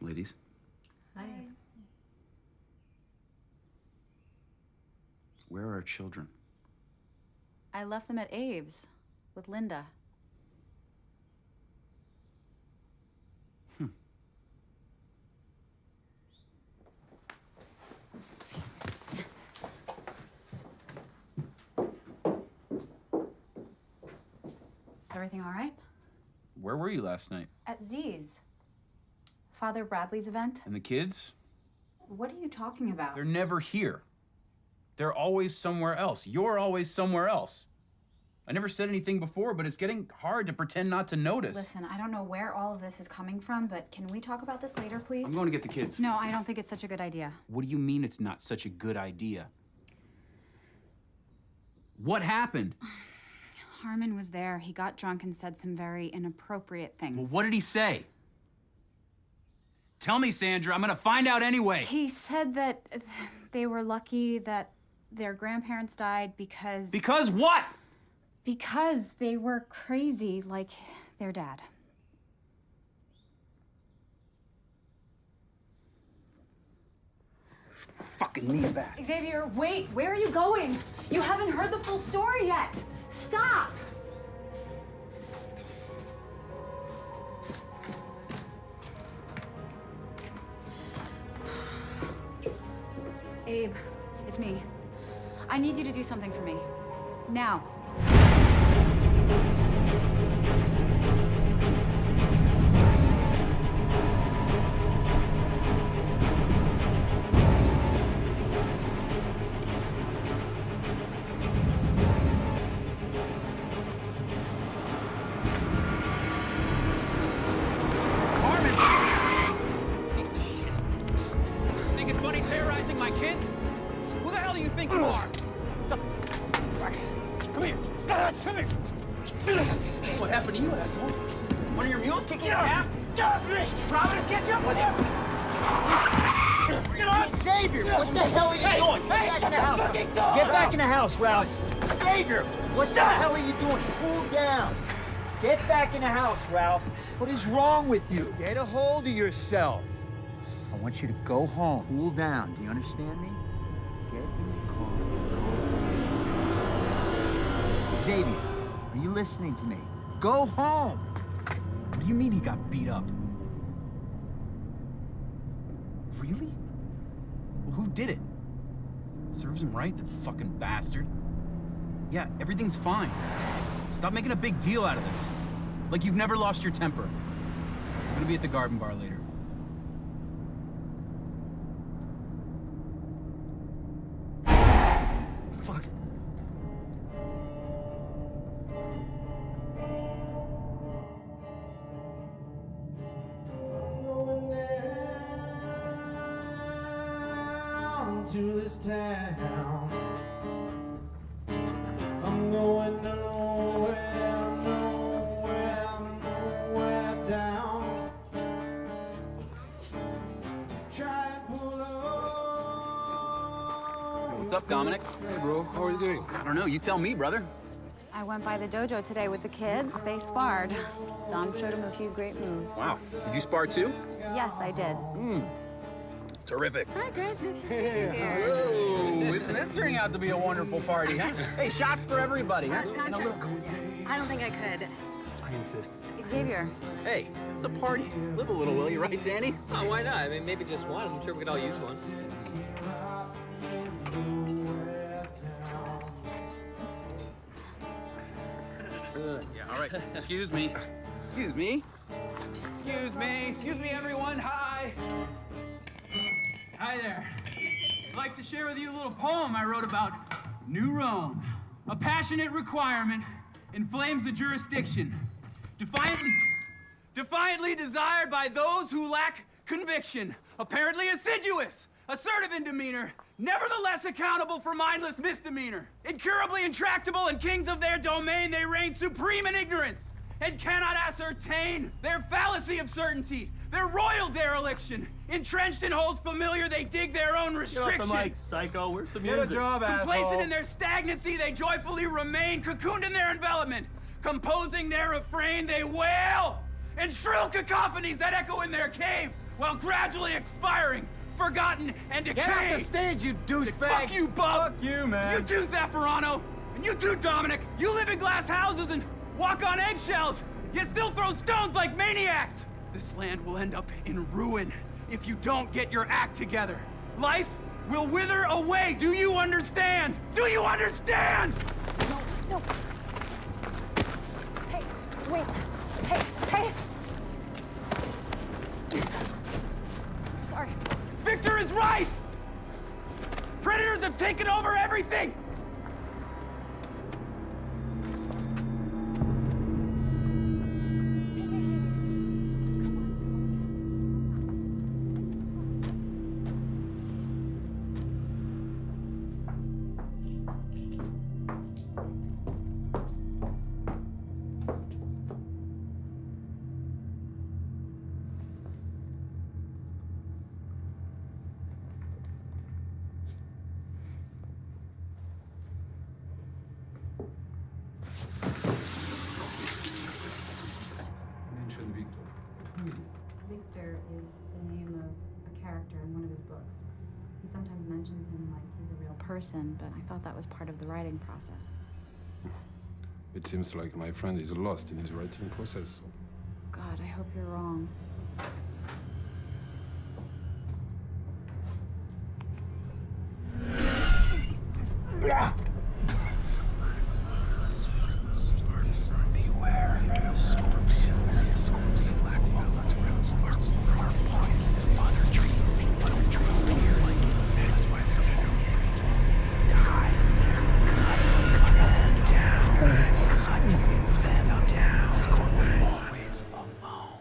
Speaker 2: Ladies.
Speaker 4: Hi.
Speaker 2: Where are our children?
Speaker 4: I left them at Abe's with Linda. Is everything all right?
Speaker 2: Where were you last night?
Speaker 4: At Z's. Father Bradley's event.
Speaker 2: And the kids?
Speaker 4: What are you talking about?
Speaker 2: They're never here. They're always somewhere else. You're always somewhere else. I never said anything before, but it's getting hard to pretend not to notice.
Speaker 4: Listen, I don't know where all of this is coming from, but can we talk about this later, please?
Speaker 2: I'm going to get the kids.
Speaker 4: No, I don't think it's such a good idea.
Speaker 2: What do you mean it's not such a good idea? What happened?
Speaker 4: Harmon was there. He got drunk and said some very inappropriate things.
Speaker 2: Well, what did he say? Tell me, Sandra. I'm going to find out anyway.
Speaker 4: He said that they were lucky that their grandparents died because...
Speaker 2: Because what?
Speaker 4: Because they were crazy like their dad.
Speaker 2: Fucking lean it back.
Speaker 4: Xavier, wait. Where are you going? You haven't heard the full story yet. Stop. Abe, it's me. I need you to do something for me. Now.
Speaker 2: Terrorizing my kids? Who the hell do you think you are? Come here. Come here. What happened to you, asshole? One of your mules kicking your ass? Providence, catch up with you! Get on!
Speaker 17: Xavier, what the hell are you doing?
Speaker 2: Hey, shut the fucking door!
Speaker 17: Get back in the house, Ralph. Xavier, what the hell are you doing? Cool down. Get back in the house, Ralph. What is wrong with you? Get a hold of yourself. I want you to go home. Cool down. Do you understand me? Get in the car. Xavier, are you listening to me? Go home.
Speaker 2: What do you mean he got beat up? Really? Well, who did it? Serves him right, the fucking bastard. Yeah, everything's fine. Stop making a big deal out of this. Like you've never lost your temper. I'm gonna be at the Garden Bar later. Fuck.
Speaker 18: To this town, I'm going nowhere, nowhere, nowhere down. Try and pull up.
Speaker 2: What's up, Dominic?
Speaker 5: Hey, bro. How are you doing?
Speaker 2: I don't know. You tell me, brother.
Speaker 4: I went by the dojo today with the kids. They sparred. Dom showed them a few great moves.
Speaker 2: Wow. Did you spar too?
Speaker 4: Yes, I did.
Speaker 2: Terrific.
Speaker 4: Hi, Chris. Good to see you here.
Speaker 2: Whoa, isn't this turning out to be a wonderful party, huh? Hey, shots for everybody, huh? And a little cognac.
Speaker 16: I don't think I could.
Speaker 2: I insist.
Speaker 4: Xavier.
Speaker 2: Hey, it's a party. Live a little, will you, right, Danny?
Speaker 11: Oh, why not? I mean, maybe just one. I'm sure we could all use one.
Speaker 2: Yeah, all right. Excuse me. Excuse me. Excuse me. Excuse me, everyone. Hi. Hi there. I'd like to share with you a little poem I wrote about New Rome. A passionate requirement inflames the jurisdiction, defiantly desired by those who lack conviction, apparently assiduous, assertive in demeanor, nevertheless accountable for mindless misdemeanor. Incurably intractable and kings of their domain, they reign supreme in ignorance and cannot ascertain their fallacy of certainty, their royal dereliction. Entrenched in holes familiar, they dig their own restriction.
Speaker 8: Get off the mic, psycho. Where's the music?
Speaker 2: Get a job, complacent in their stagnancy, they joyfully remain, cocooned in their envelopment. Composing their refrain, they wail in shrill cacophonies that echo in their cave, while gradually expiring, forgotten and decayed.
Speaker 14: Get off the stage, you douchebag!
Speaker 2: Fuck you, Bub!
Speaker 8: Fuck you, man!
Speaker 2: You too, Zaffarano! And you too, Dominic! You live in glass houses and walk on eggshells, yet still throw stones like maniacs! This land will end up in ruin if you don't get your act together. Life will wither away. Do you understand? Do you understand?
Speaker 4: No. Hey, wait. Hey. Sorry.
Speaker 2: Victor is right! Predators have taken over everything!
Speaker 4: Victor is the name of a character in one of his books. He sometimes mentions him like he's a real person, but I thought that was part of the writing process.
Speaker 5: It seems like my friend is lost in his writing process.
Speaker 4: God, I hope you're wrong.
Speaker 18: Beware the scorpions, black walnuts, roots, are poison, other trees here like die. Cut them down. Scorpion always alone.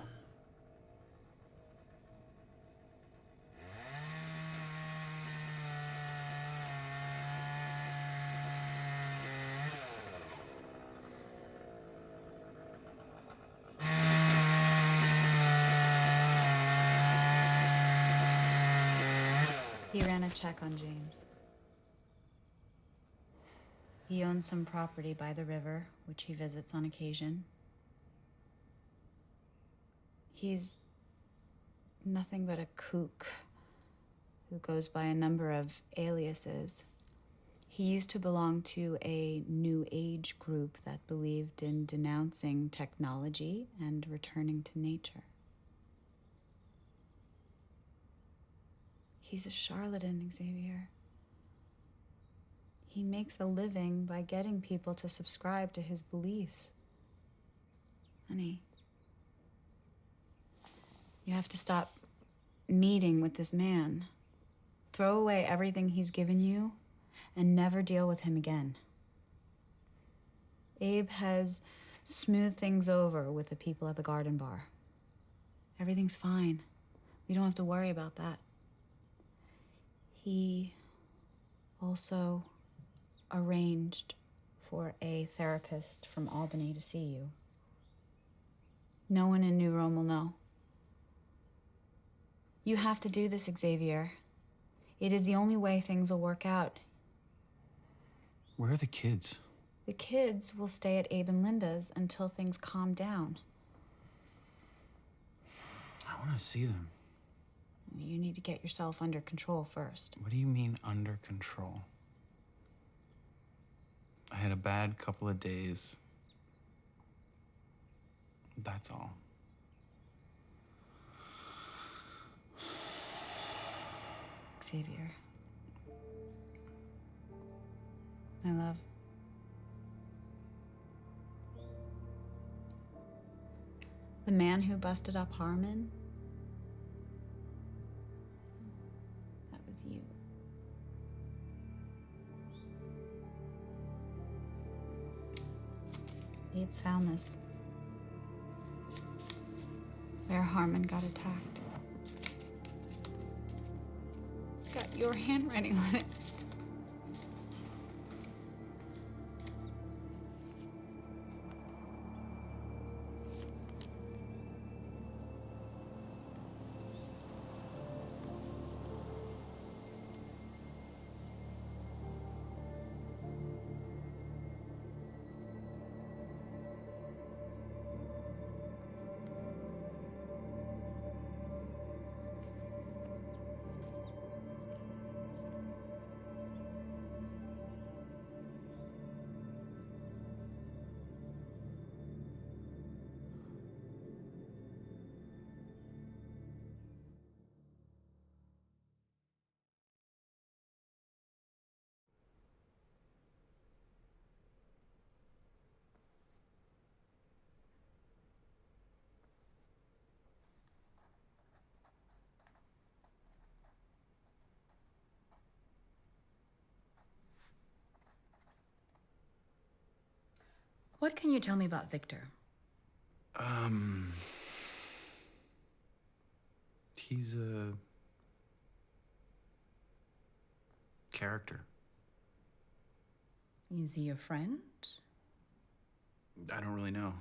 Speaker 4: He ran a check on James. He owns some property by the river, which he visits on occasion. He's nothing but a kook who goes by a number of aliases. He used to belong to a New Age group that believed in denouncing technology and returning to nature. He's a charlatan, Xavier. He makes a living by getting people to subscribe to his beliefs. Honey, you have to stop meeting with this man. Throw away everything he's given you and never deal with him again. Abe has smoothed things over with the people at the garden bar. Everything's fine. We don't have to worry about that. He also arranged for a therapist from Albany to see you. No one in New Rome will know. You have to do this, Xavier. It is the only way things will work out.
Speaker 2: Where are the kids?
Speaker 4: The kids will stay at Abe and Linda's until things calm down.
Speaker 2: I want to see them.
Speaker 4: You need to get yourself under control first.
Speaker 2: What do you mean, under control? I had a bad couple of days. That's all.
Speaker 4: Xavier. My love. The man who busted up Harmon, that was you. Abe found this, where Harmon got attacked. It's got your handwriting on it. What can you tell me about Victor?
Speaker 2: He's a character.
Speaker 4: Is he a friend?
Speaker 2: I don't really know.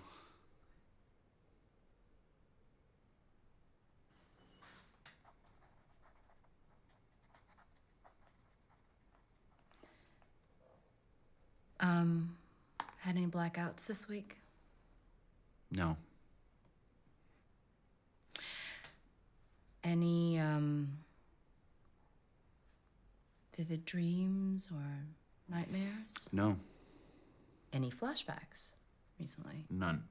Speaker 4: Had any blackouts this week?
Speaker 2: No.
Speaker 4: Any, vivid dreams or nightmares?
Speaker 2: No.
Speaker 4: Any flashbacks recently?
Speaker 2: None.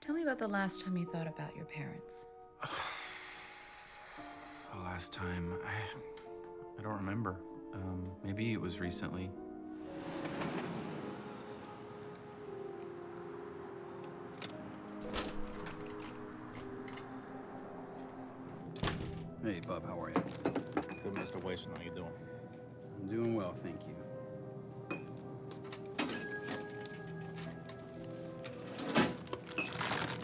Speaker 4: Tell me about the last time you thought about your parents.
Speaker 2: The last time, I don't remember. Maybe it was recently.
Speaker 19: Hey, Bub, how are you? Good, Mr. Wason. How you doing?
Speaker 2: I'm doing well, thank you.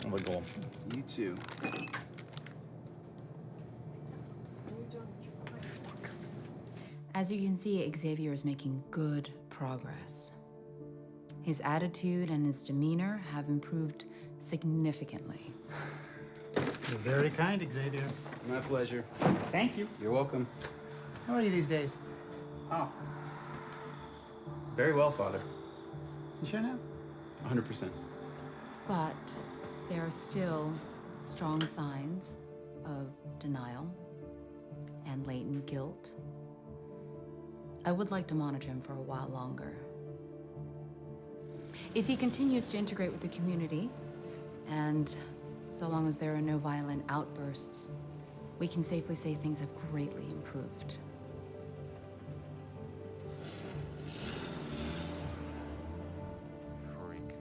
Speaker 19: I'm gonna go.
Speaker 2: You too.
Speaker 4: As you can see, Xavier is making good progress. His attitude and his demeanor have improved significantly.
Speaker 10: You're very kind, Xavier.
Speaker 2: My pleasure.
Speaker 10: Thank you.
Speaker 2: You're welcome.
Speaker 10: How are you these days?
Speaker 2: Oh. Very well, Father.
Speaker 10: You sure now?
Speaker 2: 100%.
Speaker 4: But there are still strong signs of denial and latent guilt. I would like to monitor him for a while longer. If he continues to integrate with the community, and so long as there are no violent outbursts, we can safely say things have greatly improved.
Speaker 19: Freak.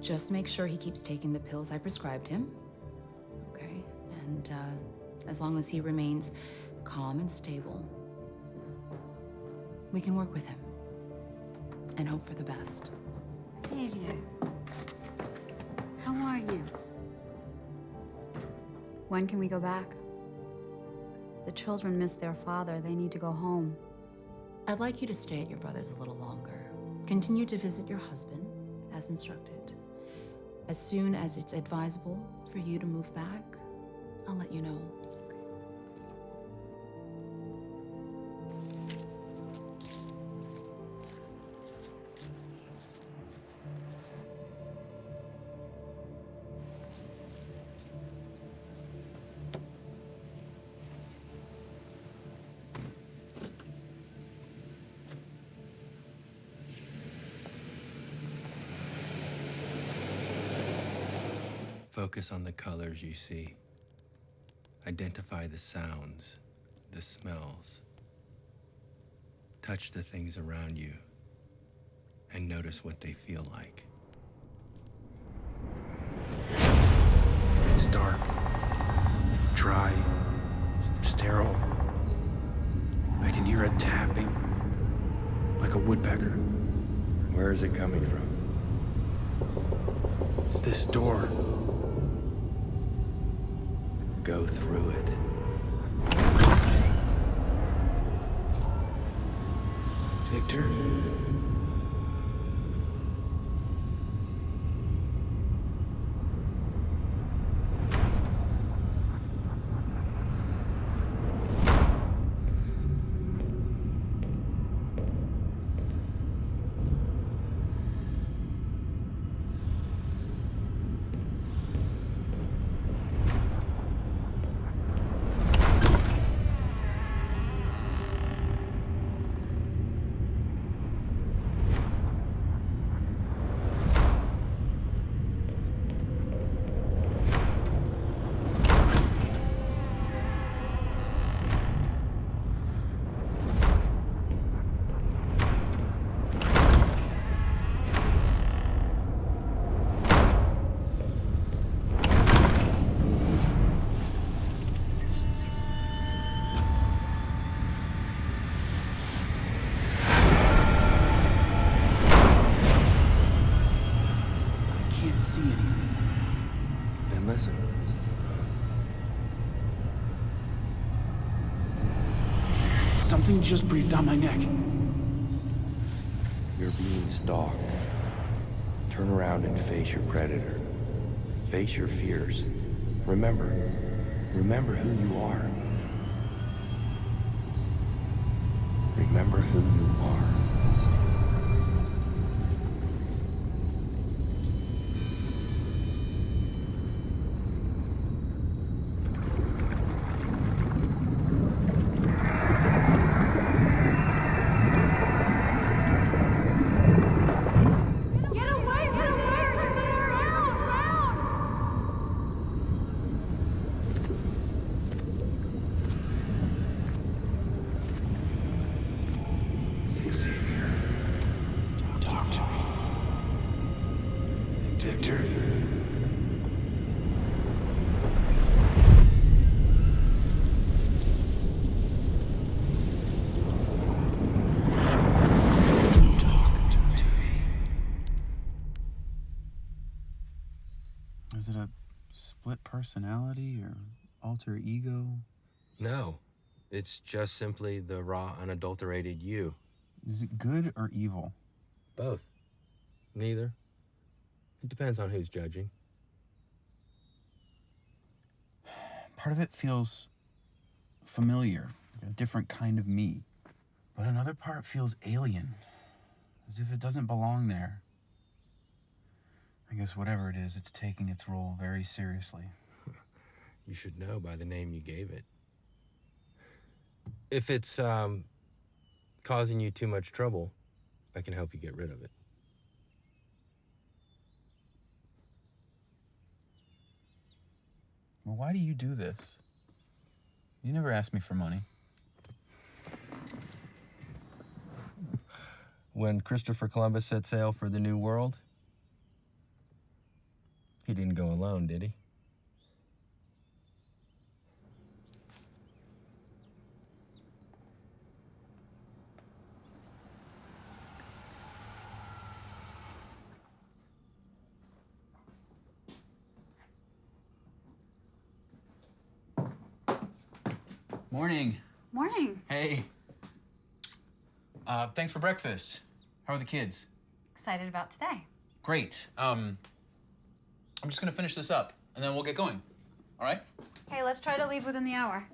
Speaker 4: Just make sure he keeps taking the pills I prescribed him, okay? And as long as he remains calm and stable, we can work with him and hope for the best.
Speaker 16: Xavier, how are you? When can we go back? The children miss their father. They need to go home.
Speaker 4: I'd like you to stay at your brother's a little longer. Continue to visit your husband, as instructed. As soon as it's advisable for you to move back, I'll let you know.
Speaker 6: Focus on the colors you see. Identify the sounds, the smells. Touch the things around you and notice what they feel like.
Speaker 18: It's dark, dry, sterile. I can hear it tapping, like a woodpecker.
Speaker 6: Where is it coming from?
Speaker 18: It's this door.
Speaker 6: Go through it.
Speaker 18: Victor? See anything.
Speaker 6: Then listen.
Speaker 18: Something just breathed down my neck.
Speaker 6: You're being stalked. Turn around and face your predator. Face your fears. Remember who you are. Remember who you are.
Speaker 18: Xavier, talk to me. Victor? Talk to me.
Speaker 2: Is it a split personality or alter ego?
Speaker 6: No, it's just simply the raw, unadulterated you.
Speaker 2: Is it good or evil?
Speaker 6: Both. Neither. It depends on who's judging.
Speaker 2: Part of it feels familiar, like a different kind of me. But another part feels alien, as if it doesn't belong there. I guess whatever it is, it's taking its role very seriously.
Speaker 6: You should know by the name you gave it.
Speaker 20: If it's causing you too much trouble, I can help you get rid of it.
Speaker 2: Well, why do you do this? You never asked me for money.
Speaker 20: When Christopher Columbus set sail for the New World, he didn't go alone, did he?
Speaker 2: Morning.
Speaker 16: Morning.
Speaker 2: Hey. Thanks for breakfast. How are the kids?
Speaker 16: Excited about today.
Speaker 2: Great. I'm just gonna finish this up, and then we'll get going. All right?
Speaker 16: Hey, let's try to leave within the hour.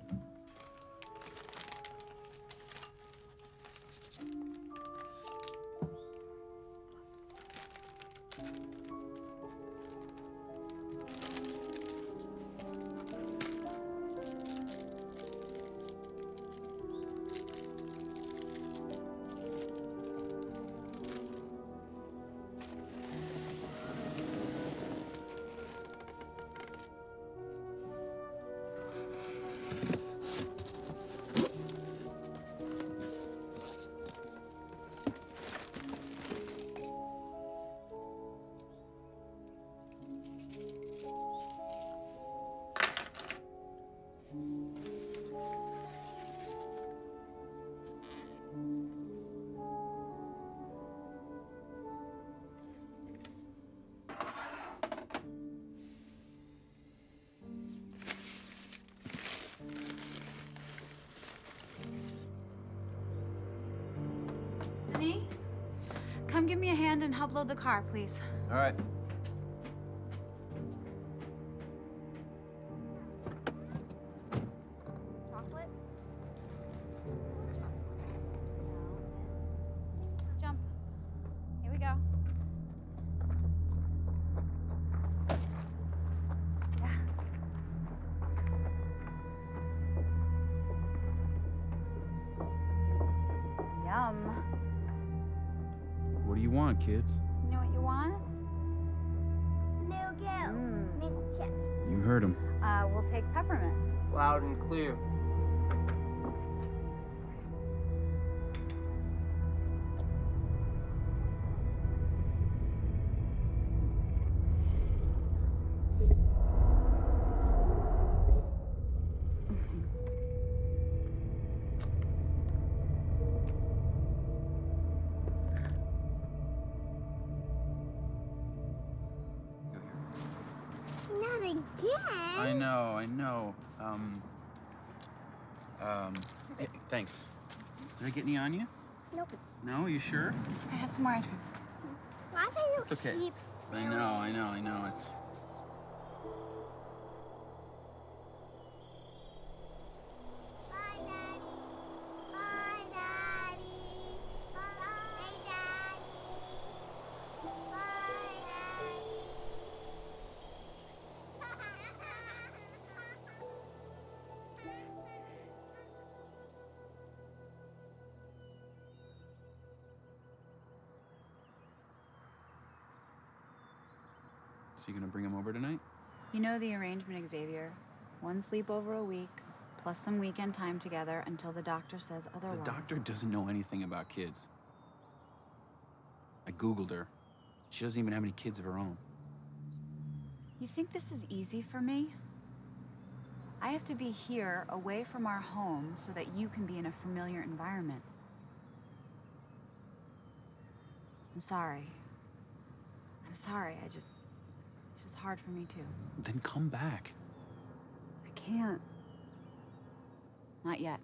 Speaker 16: Honey, come give me a hand and help load the car, please.
Speaker 2: All right.
Speaker 16: Chocolate? Jump. Here we go. Yum.
Speaker 2: What do you want, kids?
Speaker 16: You know what you want?
Speaker 1: Nougat. Mint chips.
Speaker 2: You heard him.
Speaker 16: We'll take peppermint.
Speaker 14: Loud and clear.
Speaker 1: Not again.
Speaker 2: I know. Hey, thanks. Did I get any on you?
Speaker 1: Nope.
Speaker 2: No, you sure?
Speaker 16: It's okay, have some more ice cream.
Speaker 1: Why do you
Speaker 2: It's okay.
Speaker 1: keep
Speaker 2: I
Speaker 1: spilling?
Speaker 2: know. It's.
Speaker 1: Bye, Daddy. Bye, Daddy. Bye, hey, Daddy. Bye, Daddy.
Speaker 2: So you gonna bring him over tonight?
Speaker 16: You know the arrangement, Xavier. One sleepover a week, plus some weekend time together until the doctor says otherwise.
Speaker 2: The doctor doesn't know anything about kids. I Googled her. She doesn't even have any kids of her own.
Speaker 16: You think this is easy for me? I have to be here, away from our home, so that you can be in a familiar environment. I'm sorry. It's just hard for me too.
Speaker 2: Then come back.
Speaker 16: I can't. Not yet.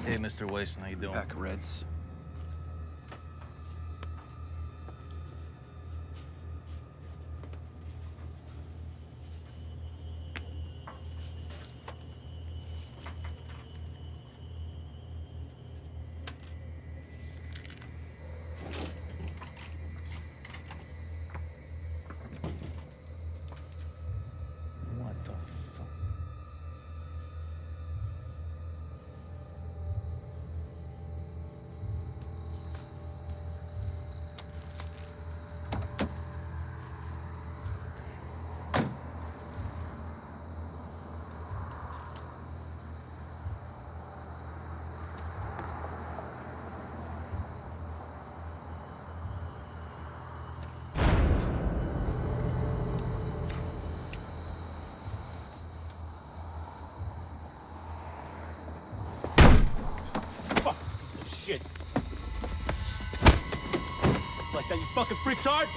Speaker 19: Hey, Mr. Wason, how you doing?
Speaker 2: Back, Reds.
Speaker 15: like that, you fucking freaktard?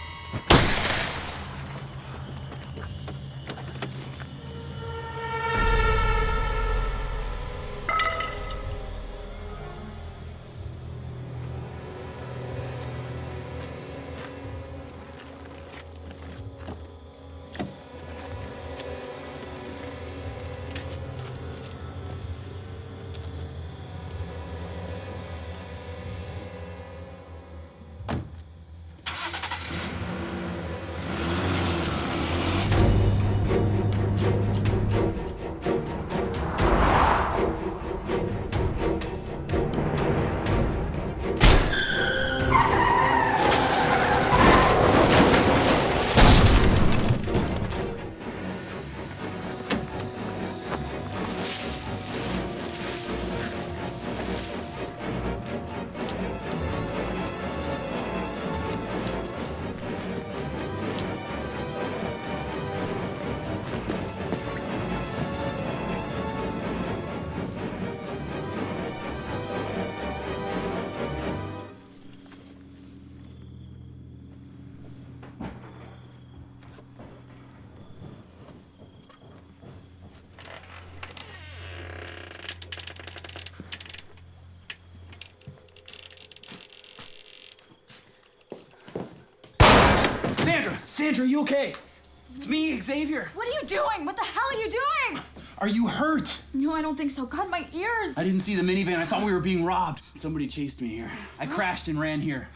Speaker 2: Sandra, are you okay? It's me, Xavier.
Speaker 16: What are you doing? What the hell are you doing?
Speaker 2: Are you hurt?
Speaker 16: No, I don't think so. God, my ears.
Speaker 2: I didn't see the minivan. I thought we were being robbed. Somebody chased me here. I crashed and ran here.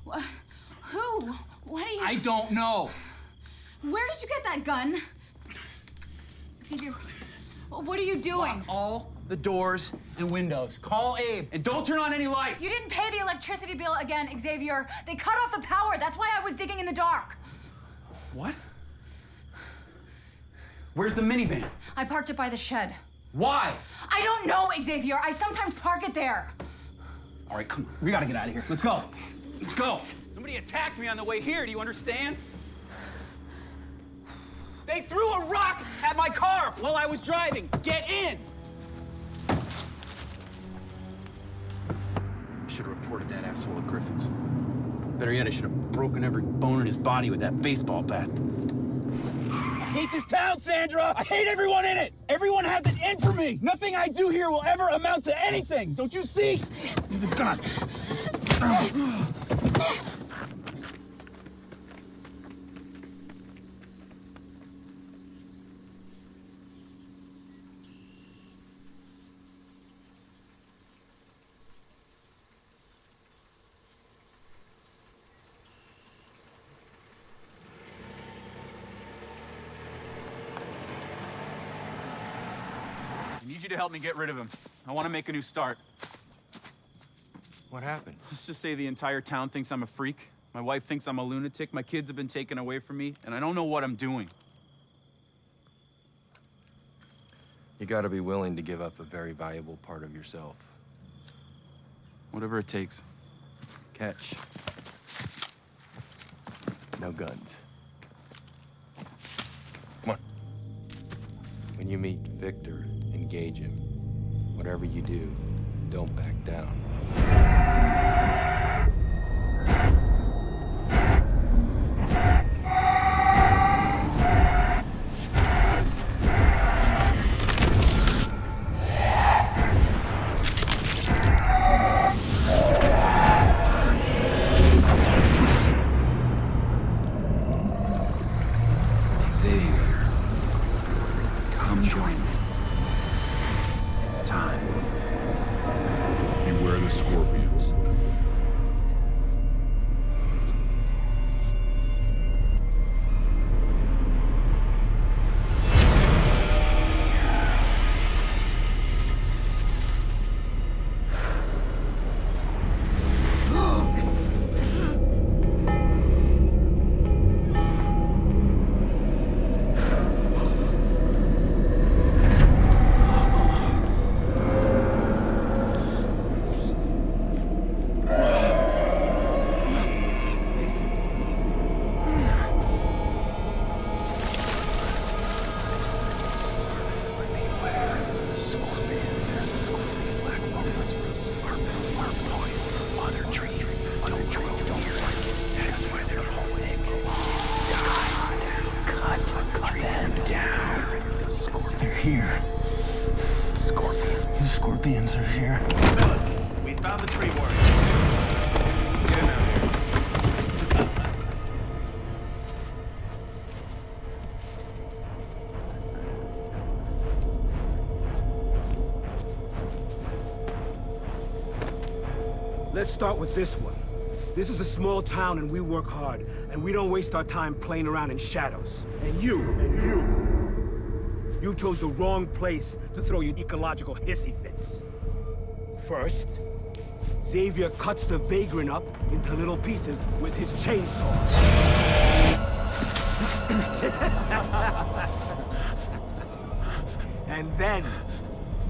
Speaker 16: What? Who? What are you...
Speaker 2: I don't know.
Speaker 16: Where did you get that gun? Xavier, what are you doing?
Speaker 2: Lock all the doors and windows. Call Abe and don't turn on any lights.
Speaker 16: You didn't pay the electricity bill again, Xavier. They cut off the power. That's why I was digging in the dark.
Speaker 2: What? Where's the minivan?
Speaker 16: I parked it by the shed.
Speaker 2: Why?
Speaker 16: I don't know, Xavier. I sometimes park it there.
Speaker 2: All right, come on. We gotta get out of here. Let's go. Let's go. Somebody attacked me on the way here. Do you understand? They threw a rock at my car while I was driving. Get in! I should have reported that asshole at Griffin's. Better yet, I should have broken every bone in his body with that baseball bat. I hate this town, Sandra! I hate everyone in it! Everyone has it in for me! Nothing I do here will ever amount to anything! Don't you see? The gun. I need you to help me get rid of him. I want to make a new start.
Speaker 20: What happened?
Speaker 2: Let's just say the entire town thinks I'm a freak. My wife thinks I'm a lunatic. My kids have been taken away from me, and I don't know what I'm doing.
Speaker 20: You gotta be willing to give up a very valuable part of yourself.
Speaker 2: Whatever it takes.
Speaker 20: Catch. No guns. Come on. When you meet Victor, engage him. Whatever you do, don't back down.
Speaker 2: Come join me. It's time.
Speaker 21: Beware the scorpions.
Speaker 13: here.
Speaker 18: Scorpion.
Speaker 13: The scorpions are here.
Speaker 15: Fellas, we found the tree warrior. Get him out here.
Speaker 21: Let's start with this one. This is a small town and we work hard, and we don't waste our time playing around in shadows. And you chose the wrong place to throw your ecological hissy fits. First, Xavier cuts the vagrant up into little pieces with his chainsaw. And then,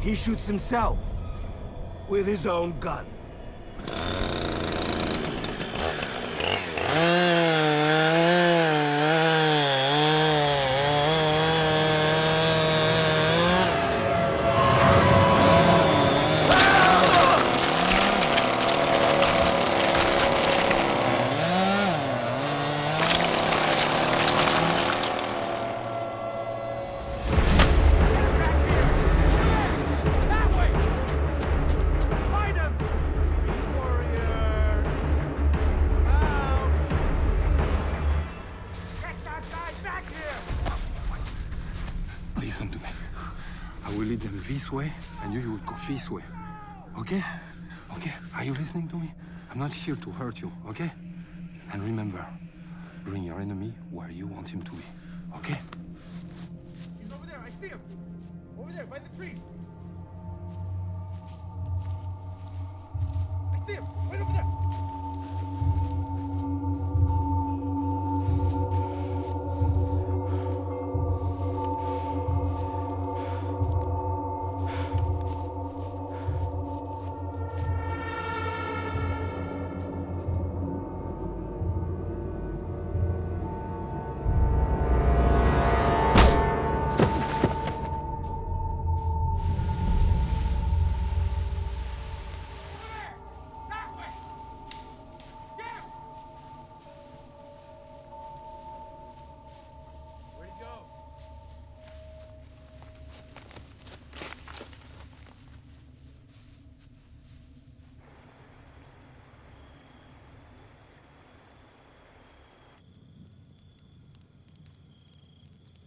Speaker 21: he shoots himself with his own gun.
Speaker 13: Listen to me. I will lead them this way, and you will go this way. Okay? Okay? Are you listening to me? I'm not here to hurt you, okay? And remember, bring your enemy where you want him to be, okay?
Speaker 12: He's over there. I see him. Over there, by the trees. I see him. Right over there.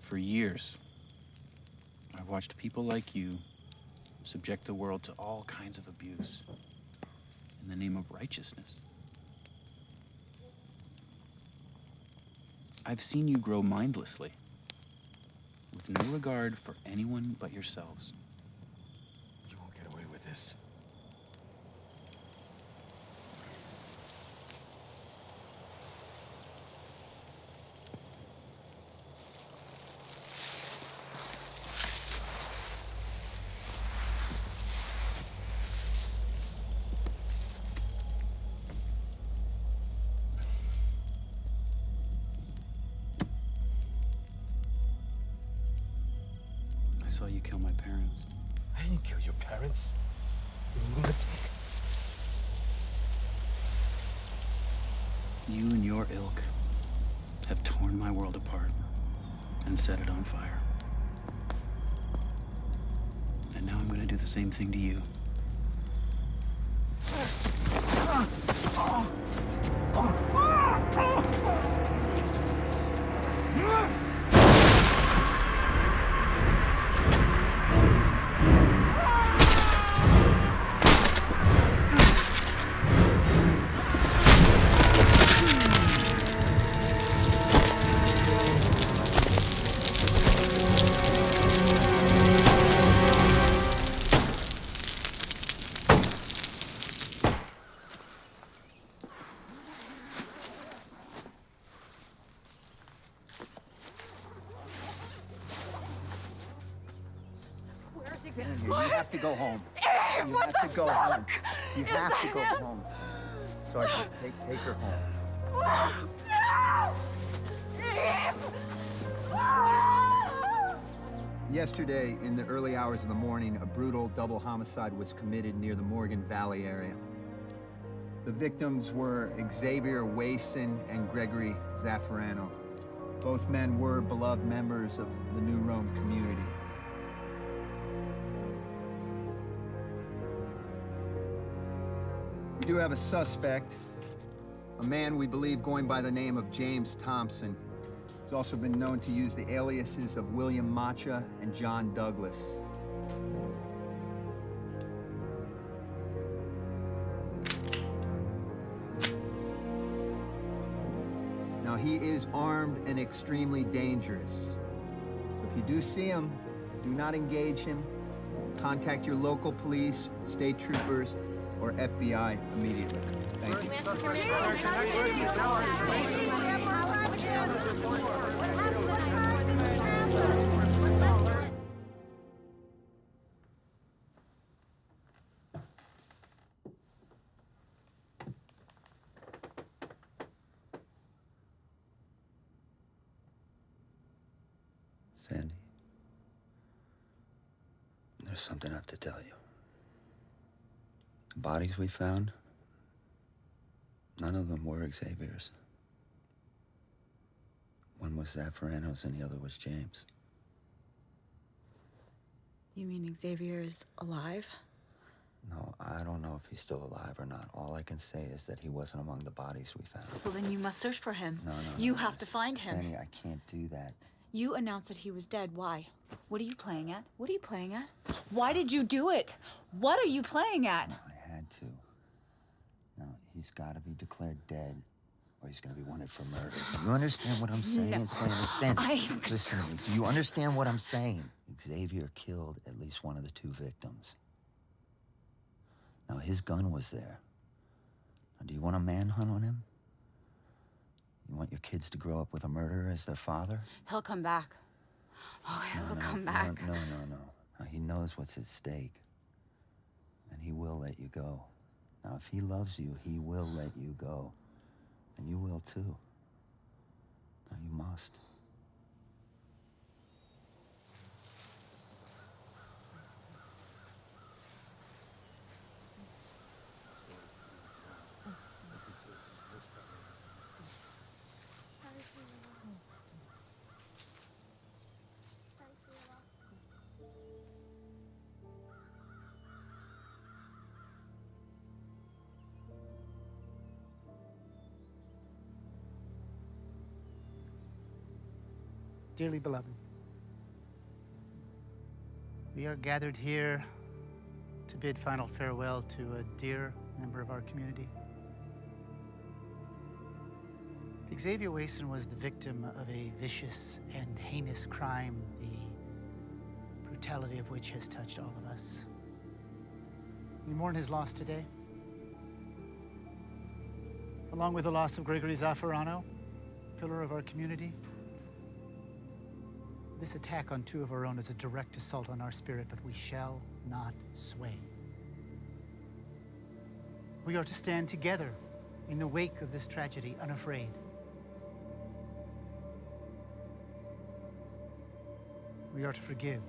Speaker 2: For years, I've watched people like you subject the world to all kinds of abuse in the name of righteousness. I've seen you grow mindlessly, with no regard for anyone but yourselves.
Speaker 13: You won't get away with this.
Speaker 2: I saw you kill my parents.
Speaker 13: I didn't kill your parents. You lunatic.
Speaker 2: You and your ilk have torn my world apart and set it on fire. And now I'm gonna do the same thing to you.
Speaker 17: You have to go home. You have to go home. You have to go home. Sergeant, take her home. Yesterday, in the early hours of the morning, a brutal double homicide was committed near the Morgan Valley area. The victims were Xavier Wason and Gregory Zaffarano. Both men were beloved members of the New Rome community. We do have a suspect, a man we believe going by the name of James Thompson. He's also been known to use the aliases of William Macha and John Douglas. Now, he is armed and extremely dangerous. So if you do see him, do not engage him. Contact your local police, state troopers, or FBI immediately. Thank you.
Speaker 6: Sandy, there's something I have to tell you. The bodies we found, none of them were Xavier's. One was Zaffarano's and the other was James.
Speaker 16: You mean Xavier is alive?
Speaker 6: No, I don't know if he's still alive or not. All I can say is that he wasn't among the bodies we found.
Speaker 16: Well, then you must search for him.
Speaker 6: No,
Speaker 16: You have to find him.
Speaker 6: Sandy, I can't do that.
Speaker 16: You announced that he was dead. Why? What are you playing at? What are you playing at? Why did you do it? What are you playing at?
Speaker 6: I had to. No, he's got to be declared dead, or he's going to be wanted for murder. You understand what I'm saying,
Speaker 16: No.
Speaker 6: Sandy? Listen to me. Do you understand what I'm saying? Xavier killed at least one of the two victims. Now, his gun was there. Now, do you want a manhunt on him? You want your kids to grow up with a murderer as their father?
Speaker 16: He'll come back. Oh, he'll come back.
Speaker 6: No. Now, he knows what's at stake. And he will let you go. Now, if he loves you, he will let you go. And you will, too. Now, you must.
Speaker 10: Dearly beloved, we are gathered here to bid final farewell to a dear member of our community. Xavier Wason was the victim of a vicious and heinous crime, the brutality of which has touched all of us. We mourn his loss today, along with the loss of Gregory Zaffarano, pillar of our community. This attack on two of our own is a direct assault on our spirit, but we shall not sway. We are to stand together in the wake of this tragedy, unafraid. We are to forgive,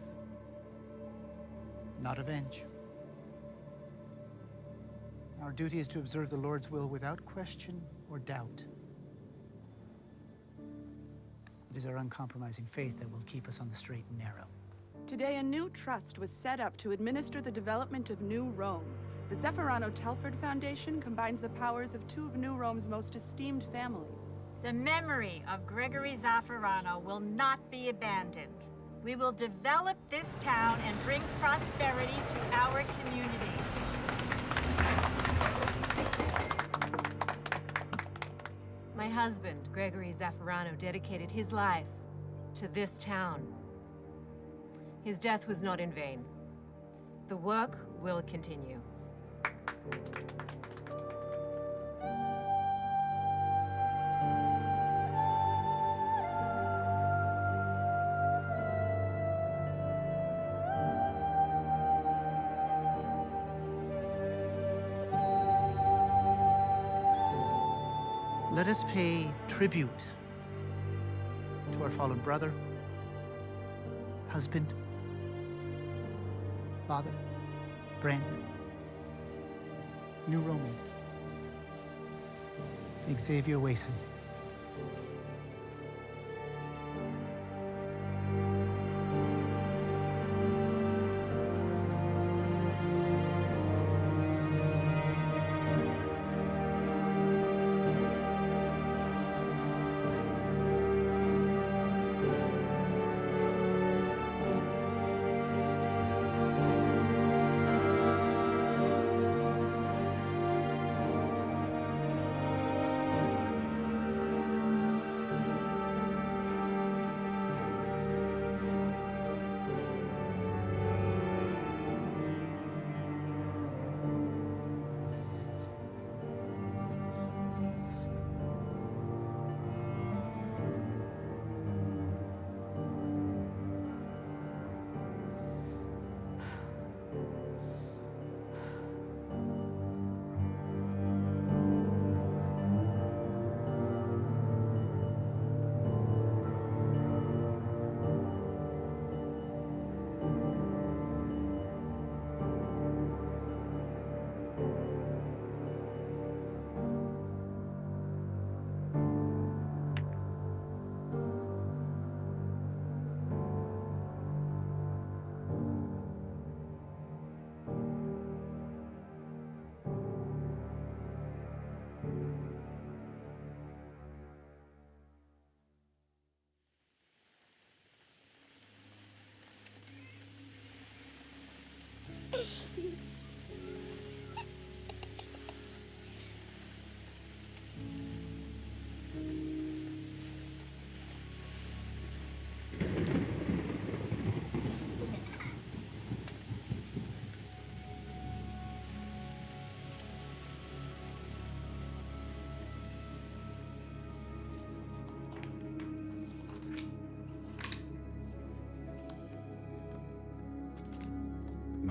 Speaker 10: not avenge. Our duty is to observe the Lord's will without question or doubt. It is our uncompromising faith that will keep us on the straight and narrow.
Speaker 3: Today, a new trust was set up to administer the development of New Rome. The Zaffarano Telford Foundation combines the powers of two of New Rome's most esteemed families.
Speaker 22: The memory of Gregory Zaffarano will not be abandoned. We will develop this town and bring prosperity to our community.
Speaker 23: My husband, Gregory Zaffarano, dedicated his life to this town. His death was not in vain. The work will continue.
Speaker 10: Let us pay tribute to our fallen brother, husband, father, friend, New Roman, Xavier Wason.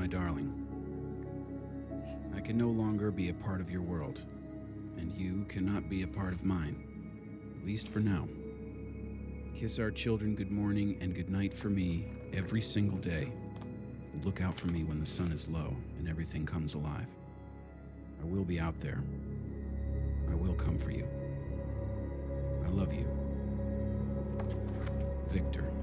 Speaker 2: my darling. I can no longer be a part of your world, and you cannot be a part of mine, at least for now. Kiss our children good morning and good night for me every single day. And look out for me when the sun is low and everything comes alive. I will be out there. I will come for you. I love you. Victor.